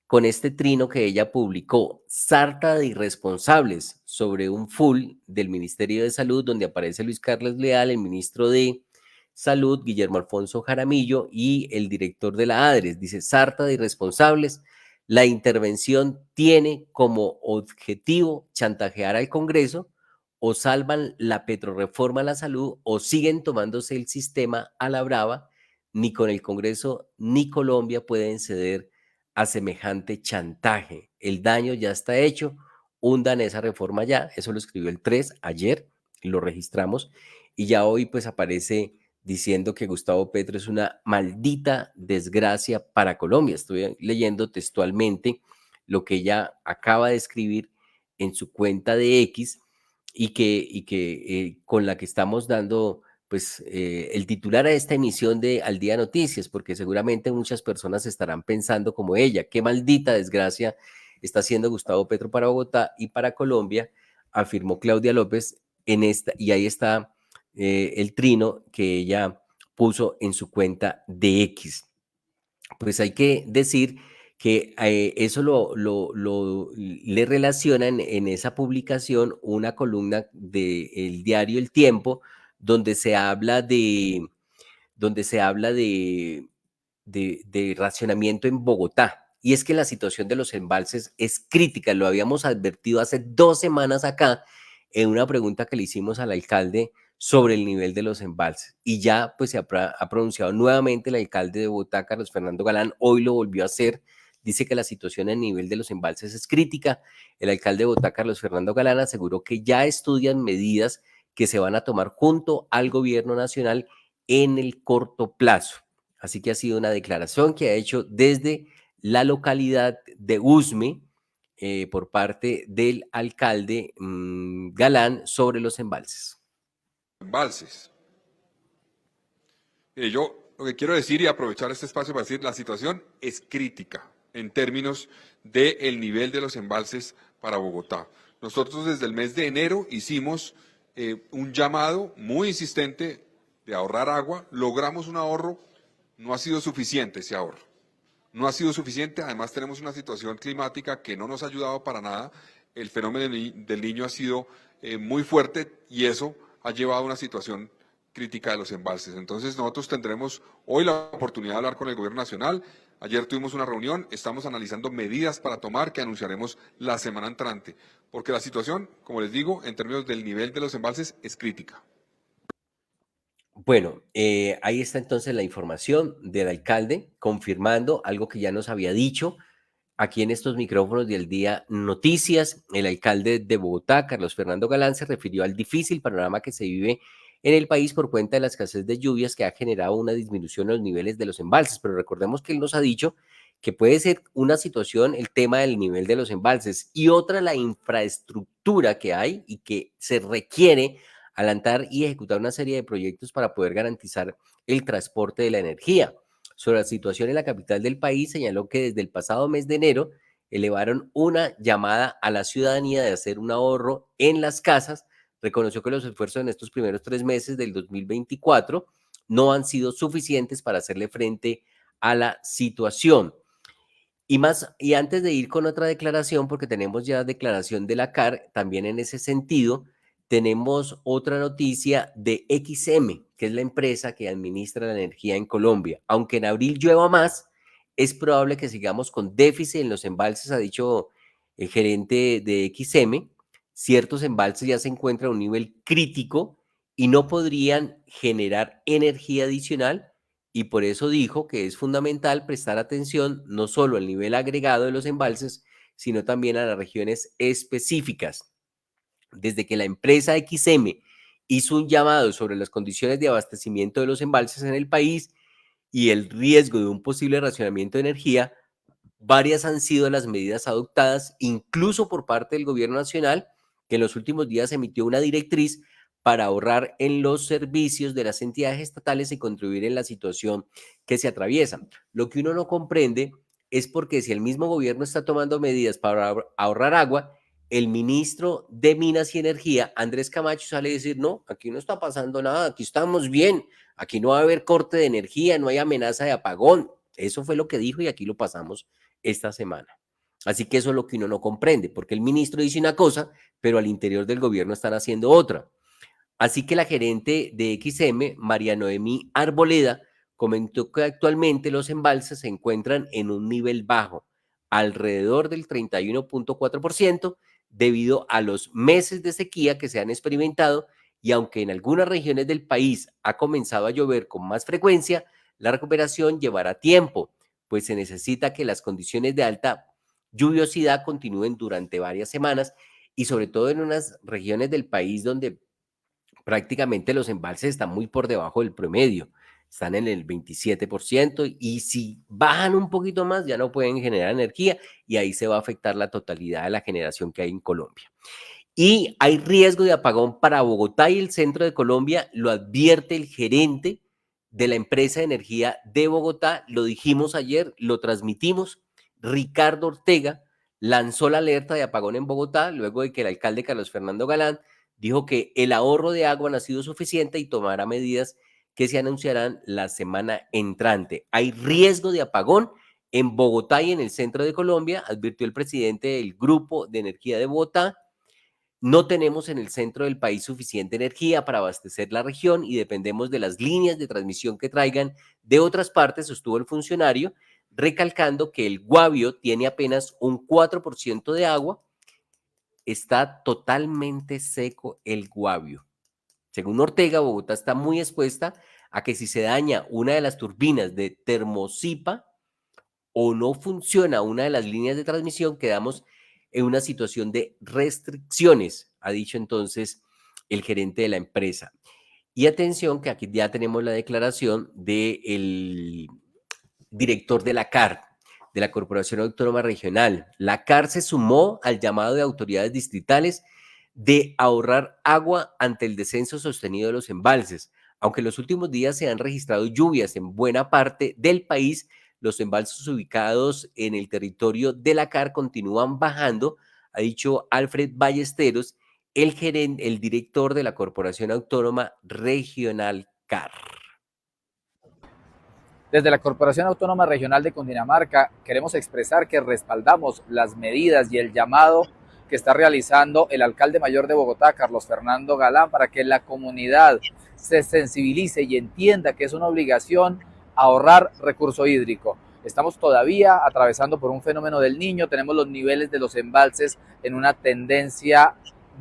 Speaker 1: con este trino que ella publicó, sarta de irresponsables, sobre un full del Ministerio de Salud, donde aparece Luis Carlos Leal, el ministro de Salud, Guillermo Alfonso Jaramillo, y el director de la ADRES. Dice, sarta de irresponsables, la intervención tiene como objetivo chantajear al Congreso, o salvan la petrorreforma a la salud, o siguen tomándose el sistema a la brava. Ni con el Congreso ni Colombia pueden ceder a semejante chantaje. El daño ya está hecho, hundan esa reforma ya. Eso lo escribió el 3 ayer, lo registramos, y ya hoy pues aparece diciendo que Gustavo Petro es una maldita desgracia para Colombia. Estoy leyendo textualmente lo que ella acaba de escribir en su cuenta de X, y que con la que estamos dando pues el titular a esta emisión de Al Día Noticias, porque seguramente muchas personas estarán pensando como ella, qué maldita desgracia está haciendo Gustavo Petro para Bogotá y para Colombia, afirmó Claudia López en esta, y ahí está el trino que ella puso en su cuenta de X. Pues hay que decir que eso le relacionan en esa publicación una columna del diario El Tiempo, donde se habla de racionamiento en Bogotá. Y es que la situación de los embalses es crítica. Lo habíamos advertido hace 2 semanas acá en una pregunta que le hicimos al alcalde sobre el nivel de los embalses. Y ya pues se ha pronunciado nuevamente el alcalde de Bogotá, Carlos Fernando Galán. Hoy lo volvió a hacer. Dice que la situación a nivel de los embalses es crítica. El alcalde de Bogotá, Carlos Fernando Galán, aseguró que ya estudian medidas que se van a tomar junto al gobierno nacional en el corto plazo. Así que ha sido una declaración que ha hecho desde la localidad de Usme por parte del alcalde Galán sobre los embalses.
Speaker 9: Embalses. Yo lo que quiero decir y aprovechar este espacio para decir, la situación es crítica en términos del nivel de los embalses para Bogotá. Nosotros desde el mes de enero hicimos un llamado muy insistente de ahorrar agua, logramos un ahorro, no ha sido suficiente ese ahorro. No ha sido suficiente, además tenemos una situación climática que no nos ha ayudado para nada. El fenómeno del Niño ha sido muy fuerte y eso ha llevado a una situación crítica de los embalses. Entonces nosotros tendremos hoy la oportunidad de hablar con el Gobierno Nacional. Ayer tuvimos una reunión, estamos analizando medidas para tomar que anunciaremos la semana entrante, porque la situación, como les digo, en términos del nivel de los embalses es crítica.
Speaker 1: Bueno, ahí está entonces la información del alcalde confirmando algo que ya nos había dicho aquí en estos micrófonos del Día Noticias. El alcalde de Bogotá, Carlos Fernando Galán, se refirió al difícil panorama que se vive en el país por cuenta de la escasez de lluvias que ha generado una disminución en los niveles de los embalses. Pero recordemos que él nos ha dicho que puede ser una situación el tema del nivel de los embalses y otra la infraestructura que hay y que se requiere adelantar y ejecutar una serie de proyectos para poder garantizar el transporte de la energía. Sobre la situación en la capital del país, señaló que desde el pasado mes de enero elevaron una llamada a la ciudadanía de hacer un ahorro en las casas. Reconoció que los esfuerzos en estos primeros 3 meses del 2024 no han sido suficientes para hacerle frente a la situación. Y antes de ir con otra declaración, porque tenemos ya declaración de la CAR, también en ese sentido, tenemos otra noticia de XM, que es la empresa que administra la energía en Colombia. Aunque en abril llueva más, es probable que sigamos con déficit en los embalses, ha dicho el gerente de XM. Ciertos embalses ya se encuentran a un nivel crítico y no podrían generar energía adicional, y por eso dijo que es fundamental prestar atención no solo al nivel agregado de los embalses, sino también a las regiones específicas. Desde que la empresa XM hizo un llamado sobre las condiciones de abastecimiento de los embalses en el país y el riesgo de un posible racionamiento de energía, varias han sido las medidas adoptadas, incluso por parte del gobierno nacional, que en los últimos días emitió una directriz para ahorrar en los servicios de las entidades estatales y contribuir en la situación que se atraviesa. Lo que uno no comprende es porque si el mismo gobierno está tomando medidas para ahorrar agua, el ministro de Minas y Energía, Andrés Camacho, sale a decir, no, aquí no está pasando nada, aquí estamos bien, aquí no va a haber corte de energía, no hay amenaza de apagón. Eso fue lo que dijo y aquí lo pasamos esta semana. Así que eso es lo que uno no comprende, porque el ministro dice una cosa, pero al interior del gobierno están haciendo otra. Así que la gerente de XM, María Noemí Arboleda, comentó que actualmente los embalses se encuentran en un nivel bajo, alrededor del 31.4%, debido a los meses de sequía que se han experimentado, y aunque en algunas regiones del país ha comenzado a llover con más frecuencia, la recuperación llevará tiempo, pues se necesita que las condiciones de alta lluviosidad continúen durante varias semanas, y sobre todo en unas regiones del país donde prácticamente los embalses están muy por debajo del promedio, están en el 27%, y si bajan un poquito más ya no pueden generar energía, y ahí se va a afectar la totalidad de la generación que hay en Colombia. Y hay riesgo de apagón para Bogotá y el centro de Colombia, lo advierte el gerente de la empresa de energía de Bogotá, lo dijimos ayer, lo transmitimos. Ricardo Ortega lanzó la alerta de apagón en Bogotá luego de que el alcalde Carlos Fernando Galán dijo que el ahorro de agua no ha sido suficiente y tomará medidas que se anunciarán la semana entrante. Hay riesgo de apagón en Bogotá y en el centro de Colombia, advirtió el presidente del Grupo de Energía de Bogotá. No tenemos en el centro del país suficiente energía para abastecer la región y dependemos de las líneas de transmisión que traigan de otras partes, sostuvo el funcionario, recalcando que el Guavio tiene apenas un 4% de agua. Está totalmente seco el Guavio. Según Ortega, Bogotá está muy expuesta a que si se daña una de las turbinas de Termosipa o no funciona una de las líneas de transmisión, quedamos en una situación de restricciones, ha dicho entonces el gerente de la empresa. Y atención que aquí ya tenemos la declaración del director de la CAR, de la Corporación Autónoma Regional. La CAR se sumó al llamado de autoridades distritales de ahorrar agua ante el descenso sostenido de los embalses. Aunque en los últimos días se han registrado lluvias en buena parte del país, los embalses ubicados en el territorio de la CAR continúan bajando, ha dicho Alfred Ballesteros, el director de la Corporación Autónoma Regional CAR.
Speaker 15: Desde la Corporación Autónoma Regional de Cundinamarca queremos expresar que respaldamos las medidas y el llamado que está realizando el alcalde mayor de Bogotá, Carlos Fernando Galán, para que la comunidad se sensibilice y entienda que es una obligación ahorrar recurso hídrico. Estamos todavía atravesando por un fenómeno del Niño, tenemos los niveles de los embalses en una tendencia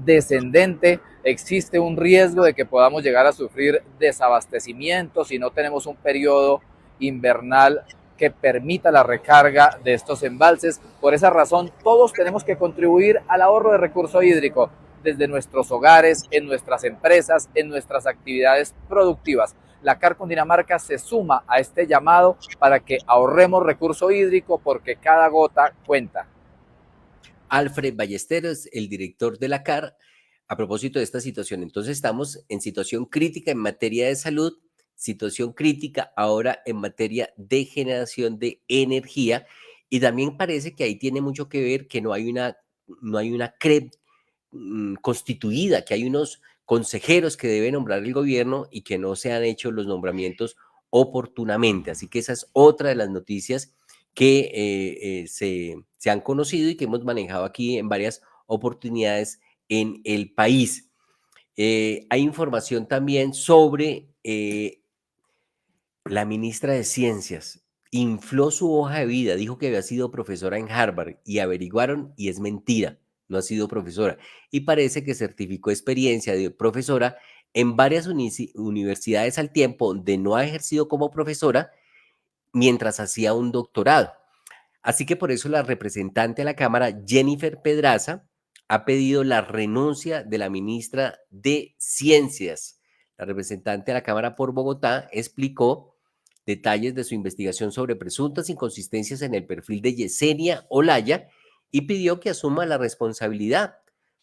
Speaker 15: descendente, existe un riesgo de que podamos llegar a sufrir desabastecimiento si no tenemos un periodo invernal que permita la recarga de estos embalses. Por esa razón, todos tenemos que contribuir al ahorro de recurso hídrico desde nuestros hogares, en nuestras empresas, en nuestras actividades productivas. La CAR Cundinamarca se suma a este llamado para que ahorremos recurso hídrico porque cada gota cuenta.
Speaker 1: Alfred Ballesteros, el director de la CAR, a propósito de esta situación. Entonces estamos en situación crítica en materia de salud, situación crítica ahora en materia de generación de energía, y también parece que ahí tiene mucho que ver que no hay una CREP constituida, que hay unos consejeros que debe nombrar el gobierno y que no se han hecho los nombramientos oportunamente. Así que esa es otra de las noticias que se han conocido y que hemos manejado aquí en varias oportunidades en el país. Hay información también sobre la ministra de Ciencias. Infló su hoja de vida, dijo que había sido profesora en Harvard y averiguaron y es mentira, no ha sido profesora. Y parece que certificó experiencia de profesora en varias universidades al tiempo donde no ha ejercido como profesora mientras hacía un doctorado. Así que por eso la representante de la Cámara, Jennifer Pedraza, ha pedido la renuncia de la ministra de Ciencias. La representante de la Cámara por Bogotá explicó detalles de su investigación sobre presuntas inconsistencias en el perfil de Yesenia Olaya y pidió que asuma la responsabilidad.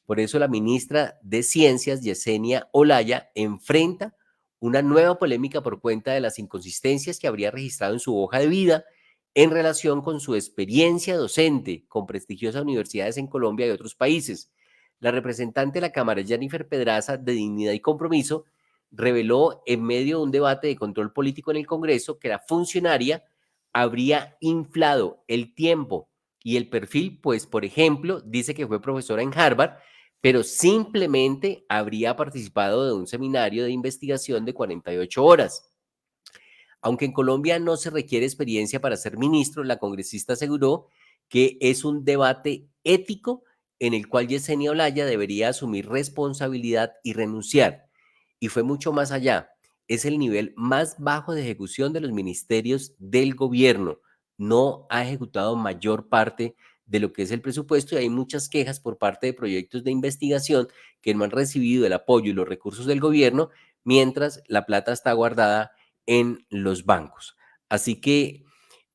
Speaker 1: Por eso la ministra de Ciencias, Yesenia Olaya, enfrenta una nueva polémica por cuenta de las inconsistencias que habría registrado en su hoja de vida en relación con su experiencia docente con prestigiosas universidades en Colombia y otros países. La representante de la Cámara, Jennifer Pedraza, de Dignidad y Compromiso, reveló en medio de un debate de control político en el Congreso que la funcionaria habría inflado el tiempo Y el perfil, pues, por ejemplo, dice que fue profesora en Harvard, pero simplemente habría participado de un seminario de investigación de 48 horas. Aunque en Colombia no se requiere experiencia para ser ministro, la congresista aseguró que es un debate ético en el cual Yesenia Olaya debería asumir responsabilidad y renunciar. Y fue mucho más allá. Es el nivel más bajo de ejecución de los ministerios del gobierno. No ha ejecutado mayor parte de lo que es el presupuesto y hay muchas quejas por parte de proyectos de investigación que no han recibido el apoyo y los recursos del gobierno, mientras la plata está guardada en los bancos. Así que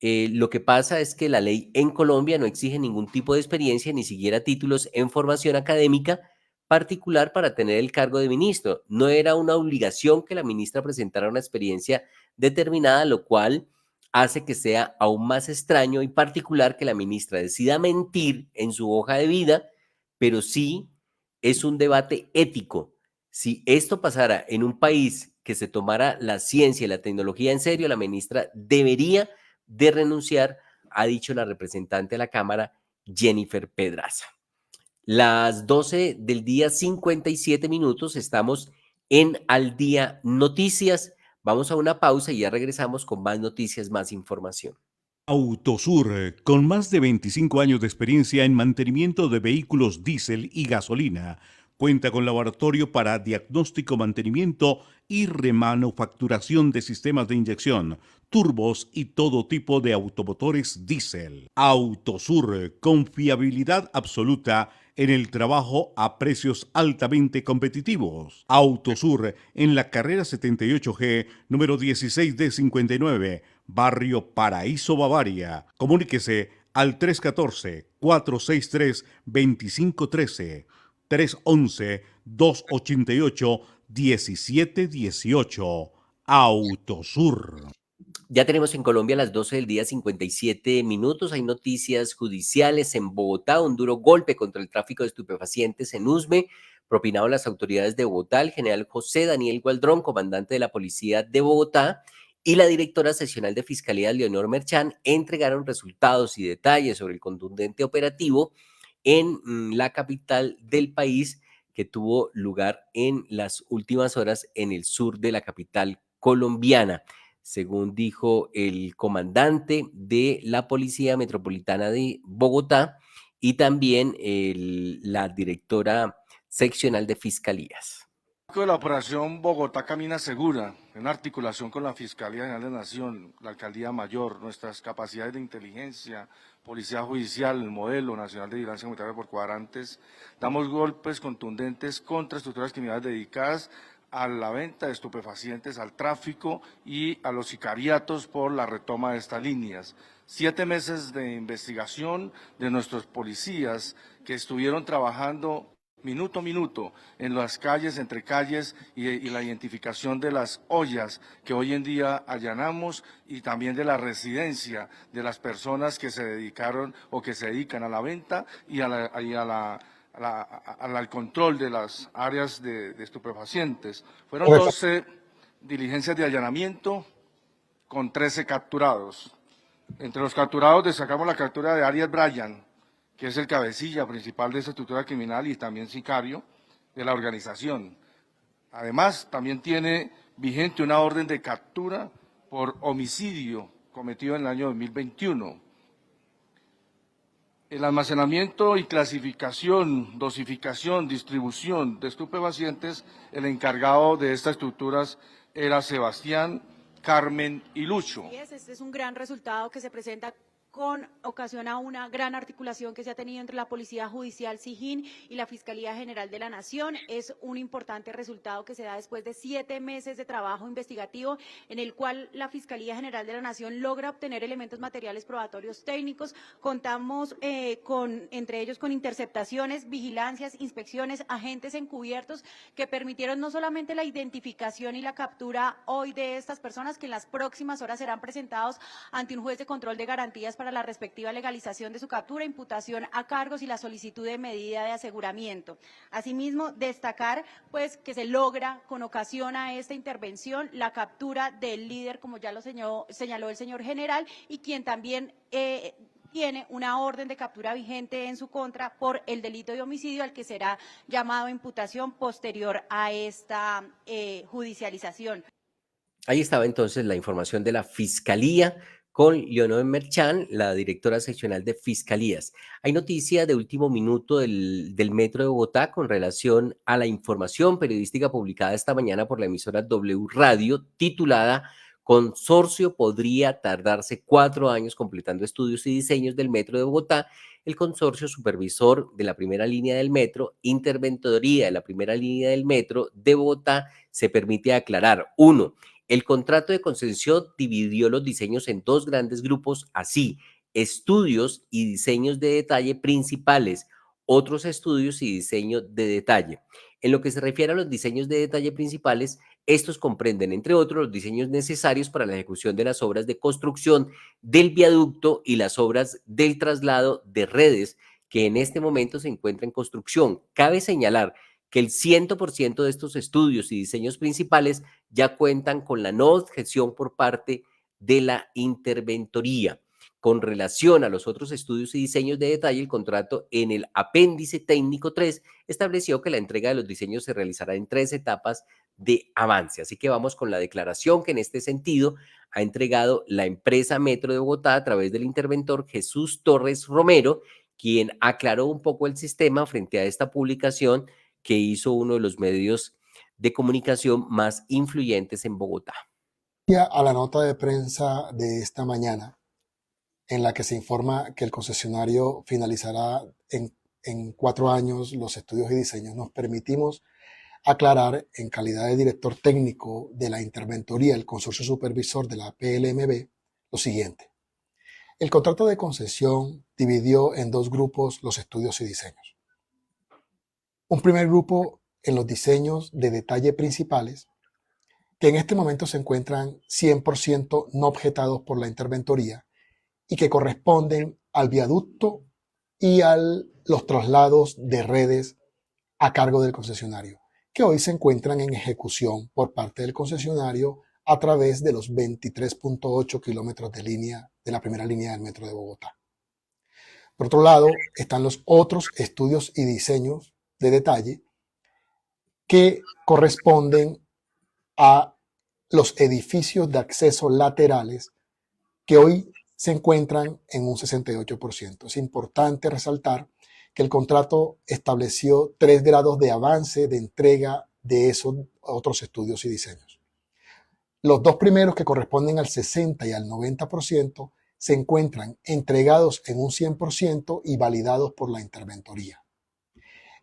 Speaker 1: lo que pasa es que la ley en Colombia no exige ningún tipo de experiencia, ni siquiera títulos en formación académica particular para tener el cargo de ministro. No era una obligación que la ministra presentara una experiencia determinada, lo cual hace que sea aún más extraño y particular que la ministra decida mentir en su hoja de vida, pero sí es un debate ético. Si esto pasara en un país que se tomara la ciencia y la tecnología en serio, la ministra debería de renunciar, ha dicho la representante de la Cámara, Jennifer Pedraza. Las 12 del día 57 minutos, estamos en Al Día Noticias. Vamos a una pausa y ya regresamos con más noticias, más información.
Speaker 2: Autosur, con más de 25 años de experiencia en mantenimiento de vehículos diésel y gasolina, cuenta con laboratorio para diagnóstico, mantenimiento y remanufacturación de sistemas de inyección, turbos y todo tipo de automotores diésel. Autosur, confiabilidad absoluta en el trabajo a precios altamente competitivos. Autosur, en la carrera 78G, número 16D59, Barrio Paraíso, Bavaria. Comuníquese al 314-463-2513, 311-288-1718. Autosur.
Speaker 1: Ya tenemos en Colombia las 12 del día 57 minutos. Hay noticias judiciales en Bogotá. Un duro golpe contra el tráfico de estupefacientes en Usme, propinado a las autoridades de Bogotá. El general José Daniel Gualdrón, comandante de la Policía de Bogotá, y la directora seccional de Fiscalía, Leonor Merchán, entregaron resultados y detalles sobre el contundente operativo en la capital del país, que tuvo lugar en las últimas horas en el sur de la capital colombiana. Según dijo el comandante de la Policía Metropolitana de Bogotá y también la directora seccional de Fiscalías.
Speaker 16: La operación Bogotá Camina Segura, en articulación con la Fiscalía General de la Nación, la Alcaldía Mayor, nuestras capacidades de inteligencia, Policía Judicial, el Modelo Nacional de Vigilancia Comunitaria por Cuadrantes, damos golpes contundentes contra estructuras criminales dedicadas a la venta de estupefacientes, al tráfico y a los sicariatos por la retoma de estas líneas. 7 meses de investigación de nuestros policías que estuvieron trabajando minuto a minuto en las calles, entre calles y la identificación de las ollas que hoy en día allanamos y también de la residencia de las personas que se dedicaron o que se dedican a la venta y al control de las áreas de estupefacientes. Fueron 12 diligencias de allanamiento con 13 capturados. Entre los capturados destacamos la captura de Arias Bryan, que es el cabecilla principal de esa estructura criminal y también sicario de la organización. Además, también tiene vigente una orden de captura por homicidio cometido en el año 2021. El almacenamiento y clasificación, dosificación, distribución de estupefacientes, el encargado de estas estructuras era Sebastián, Carmen y Lucho.
Speaker 17: Este es un gran resultado que se presenta con ocasión a una gran articulación que se ha tenido entre la Policía Judicial SIJIN y la Fiscalía General de la Nación. Es un importante resultado que se da después de 7 meses de trabajo investigativo en el cual la Fiscalía General de la Nación logra obtener elementos materiales probatorios técnicos. Contamos entre ellos con interceptaciones, vigilancias, inspecciones, agentes encubiertos que permitieron no solamente la identificación y la captura hoy de estas personas, que en las próximas horas serán presentados ante un juez de control de garantías para la respectiva legalización de su captura, imputación a cargos y la solicitud de medida de aseguramiento. Asimismo, destacar pues que se logra con ocasión a esta intervención la captura del líder, como ya lo señaló el señor general, y quien también tiene una orden de captura vigente en su contra por el delito de homicidio al que será llamado a imputación posterior a esta judicialización.
Speaker 1: Ahí estaba entonces la información de la Fiscalía con Leonor Merchan, la directora seccional de Fiscalías. Hay noticia de último minuto del Metro de Bogotá con relación a la información periodística publicada esta mañana por la emisora W Radio, titulada "Consorcio podría tardarse 4 años completando estudios y diseños del Metro de Bogotá". El consorcio supervisor de la primera línea del metro, Interventoría de la primera línea del metro de Bogotá, se permite aclarar: 1. El contrato de concesión dividió los diseños en 2 grandes grupos así: estudios y diseños de detalle principales, otros estudios y diseño de detalle. En lo que se refiere a los diseños de detalle principales, estos comprenden, entre otros, los diseños necesarios para la ejecución de las obras de construcción del viaducto y las obras del traslado de redes que en este momento se encuentra en construcción. Cabe señalar que el 100% de estos estudios y diseños principales ya cuentan con la no objeción por parte de la interventoría. Con relación a los otros estudios y diseños de detalle, el contrato en el apéndice técnico 3 estableció que la entrega de los diseños se realizará en 3 etapas de avance. Así que vamos con la declaración que en este sentido ha entregado la empresa Metro de Bogotá a través del interventor Jesús Torres Romero, quien aclaró un poco el sistema frente a esta publicación que hizo uno de los medios de comunicación más influyentes en Bogotá.
Speaker 18: A la nota de prensa de esta mañana, en la que se informa que el concesionario finalizará en 4 años los estudios y diseños, nos permitimos aclarar, en calidad de director técnico de la interventoría, el consorcio supervisor de la PLMB, lo siguiente. El contrato de concesión dividió en 2 grupos los estudios y diseños. Un primer grupo en los diseños de detalle principales, que en este momento se encuentran 100% no objetados por la interventoría y que corresponden al viaducto y a los traslados de redes a cargo del concesionario, que hoy se encuentran en ejecución por parte del concesionario a través de los 23.8 kilómetros de la primera línea del metro de Bogotá. Por otro lado, están los otros estudios y diseños de detalle que corresponden a los edificios de acceso laterales que hoy se encuentran en un 68%. Es importante resaltar que el contrato estableció 3 grados de avance de entrega de esos otros estudios y diseños. Los 2 primeros, que corresponden al 60 y al 90%, se encuentran entregados en un 100% y validados por la interventoría.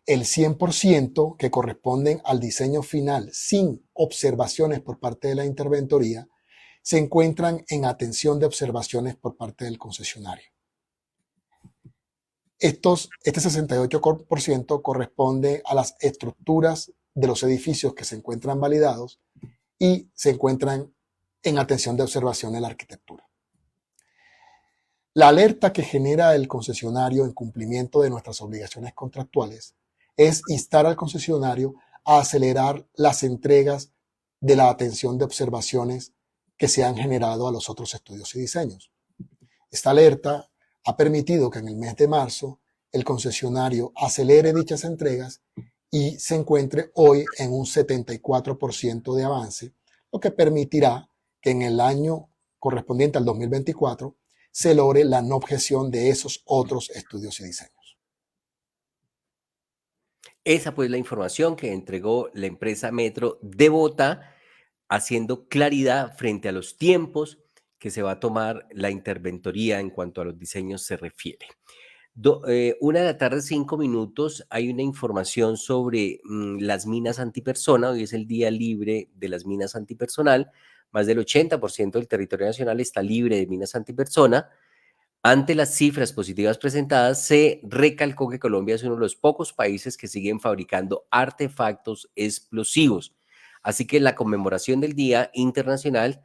Speaker 18: El 100%, que corresponden al diseño final sin observaciones por parte de la interventoría, se encuentran en atención de observaciones por parte del concesionario. Este 68% corresponde a las estructuras de los edificios que se encuentran validados y se encuentran en atención de observación en la arquitectura. La alerta que genera el concesionario en cumplimiento de nuestras obligaciones contractuales es instar al concesionario a acelerar las entregas de la atención de observaciones que se han generado a los otros estudios y diseños. Esta alerta ha permitido que en el mes de marzo el concesionario acelere dichas entregas y se encuentre hoy en un 74% de avance, lo que permitirá que en el año correspondiente al 2024 se logre la no objeción de esos otros estudios y diseños.
Speaker 1: Esa pues la información que entregó la empresa Metro de Bogotá, haciendo claridad frente a los tiempos que se va a tomar la interventoría en cuanto a los diseños se refiere. 1 de la tarde, 5 minutos, hay una información sobre las minas antipersona. Hoy es el día libre de las minas antipersonal. Más del 80% del territorio nacional está libre de minas antipersona. Ante las cifras positivas presentadas, se recalcó que Colombia es uno de los pocos países que siguen fabricando artefactos explosivos. Así que en la conmemoración del Día Internacional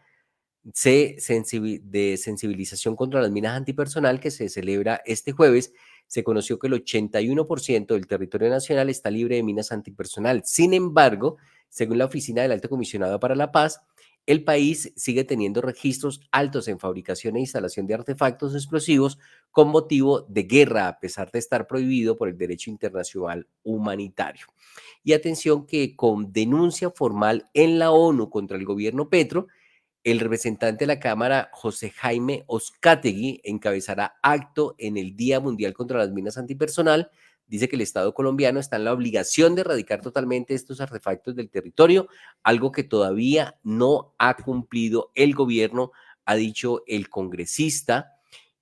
Speaker 1: de Sensibilización contra las Minas Antipersonal, que se celebra este jueves, se conoció que el 81% del territorio nacional está libre de minas antipersonal. Sin embargo, según la Oficina del Alto Comisionado para la Paz, el país sigue teniendo registros altos en fabricación e instalación de artefactos explosivos con motivo de guerra, a pesar de estar prohibido por el derecho internacional humanitario. Y atención que con denuncia formal en la ONU contra el gobierno Petro, el representante de la Cámara, José Jaime Uzcategui, encabezará acto en el Día Mundial contra las Minas Antipersonal. Dice que el Estado colombiano está en la obligación de erradicar totalmente estos artefactos del territorio, algo que todavía no ha cumplido el gobierno, ha dicho el congresista,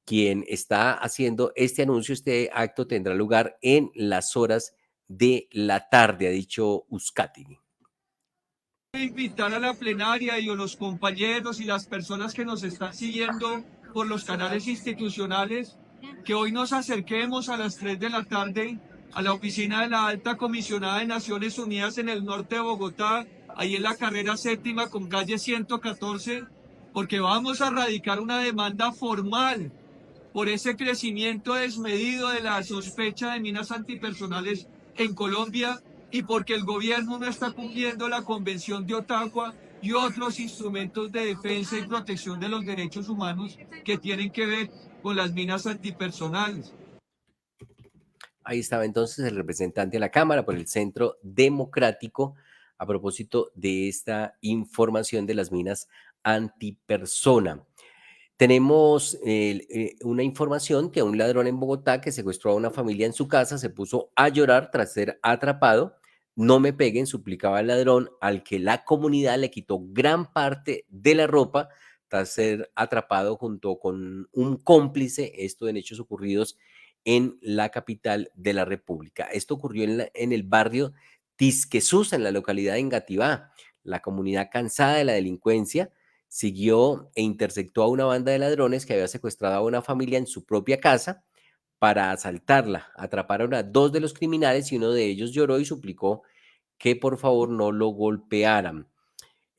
Speaker 1: quien está haciendo este anuncio. Este acto tendrá lugar en las horas de la tarde, ha dicho Uzcategui.
Speaker 19: Invitar a la plenaria y a los compañeros y las personas que nos están siguiendo por los canales institucionales que hoy nos acerquemos a las 3 de la tarde a la oficina de la Alta Comisionada de Naciones Unidas en el norte de Bogotá, ahí en la carrera 7ª con calle 114, porque vamos a radicar una demanda formal por ese crecimiento desmedido de la sospecha de minas antipersonales en Colombia y porque el gobierno no está cumpliendo la Convención de Ottawa y otros instrumentos de defensa y protección de los derechos humanos que tienen que ver con las minas antipersonales.
Speaker 1: Ahí estaba entonces el representante de la Cámara por el Centro Democrático a propósito de esta información de las minas antipersona. Tenemos una información que un ladrón en Bogotá que secuestró a una familia en su casa se puso a llorar tras ser atrapado. No me peguen, suplicaba el ladrón, al que la comunidad le quitó gran parte de la ropa tras ser atrapado junto con un cómplice, esto en hechos ocurridos en la capital de la República. Esto ocurrió en el barrio Tisquesusa, en la localidad de Engativá. La comunidad, cansada de la delincuencia, siguió e interceptó a una banda de ladrones que había secuestrado a una familia en su propia casa para asaltarla. Atraparon a 2 de los criminales y uno de ellos lloró y suplicó que por favor no lo golpearan.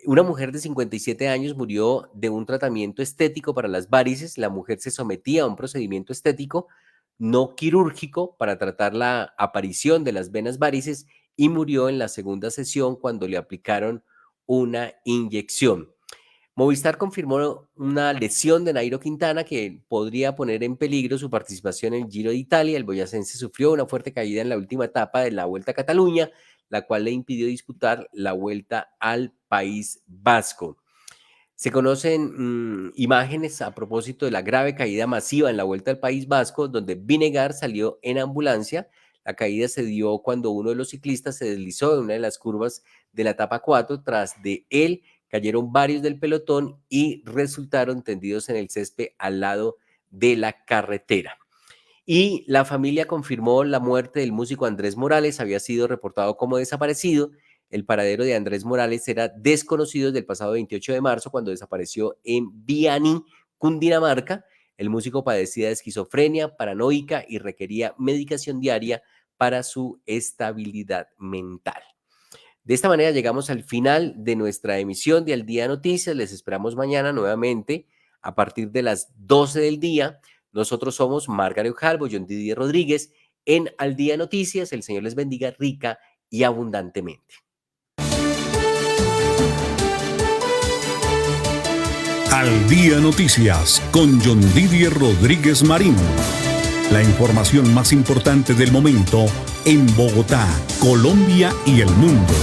Speaker 1: Una mujer de 57 años murió de un tratamiento estético para las varices. La mujer se sometía a un procedimiento estético no quirúrgico para tratar la aparición de las venas varices y murió en la segunda sesión cuando le aplicaron una inyección. Movistar confirmó una lesión de Nairo Quintana que podría poner en peligro su participación en el Giro de Italia. El boyacense sufrió una fuerte caída en la última etapa de la Vuelta a Cataluña, la cual le impidió disputar la Vuelta al País Vasco. Se conocen imágenes a propósito de la grave caída masiva en la Vuelta al País Vasco, donde Vinegar salió en ambulancia. La caída se dio cuando uno de los ciclistas se deslizó en una de las curvas de la etapa 4. Tras de él cayeron varios del pelotón y resultaron tendidos en el césped al lado de la carretera. Y la familia confirmó la muerte del músico Andrés Morales. Había sido reportado como desaparecido. El paradero de Andrés Morales era desconocido desde el pasado 28 de marzo, cuando desapareció en Vianney, Cundinamarca. El músico padecía de esquizofrenia paranoica y requería medicación diaria para su estabilidad mental. De esta manera llegamos al final de nuestra emisión de Al Día Noticias. Les esperamos mañana nuevamente a partir de las 12 del día. Nosotros somos Margaret Jalvo, John Didier Rodríguez en Al Día Noticias. El Señor les bendiga rica y abundantemente.
Speaker 2: Al Día Noticias con John Didier Rodríguez Marín. La información más importante del momento en Bogotá, Colombia y el mundo.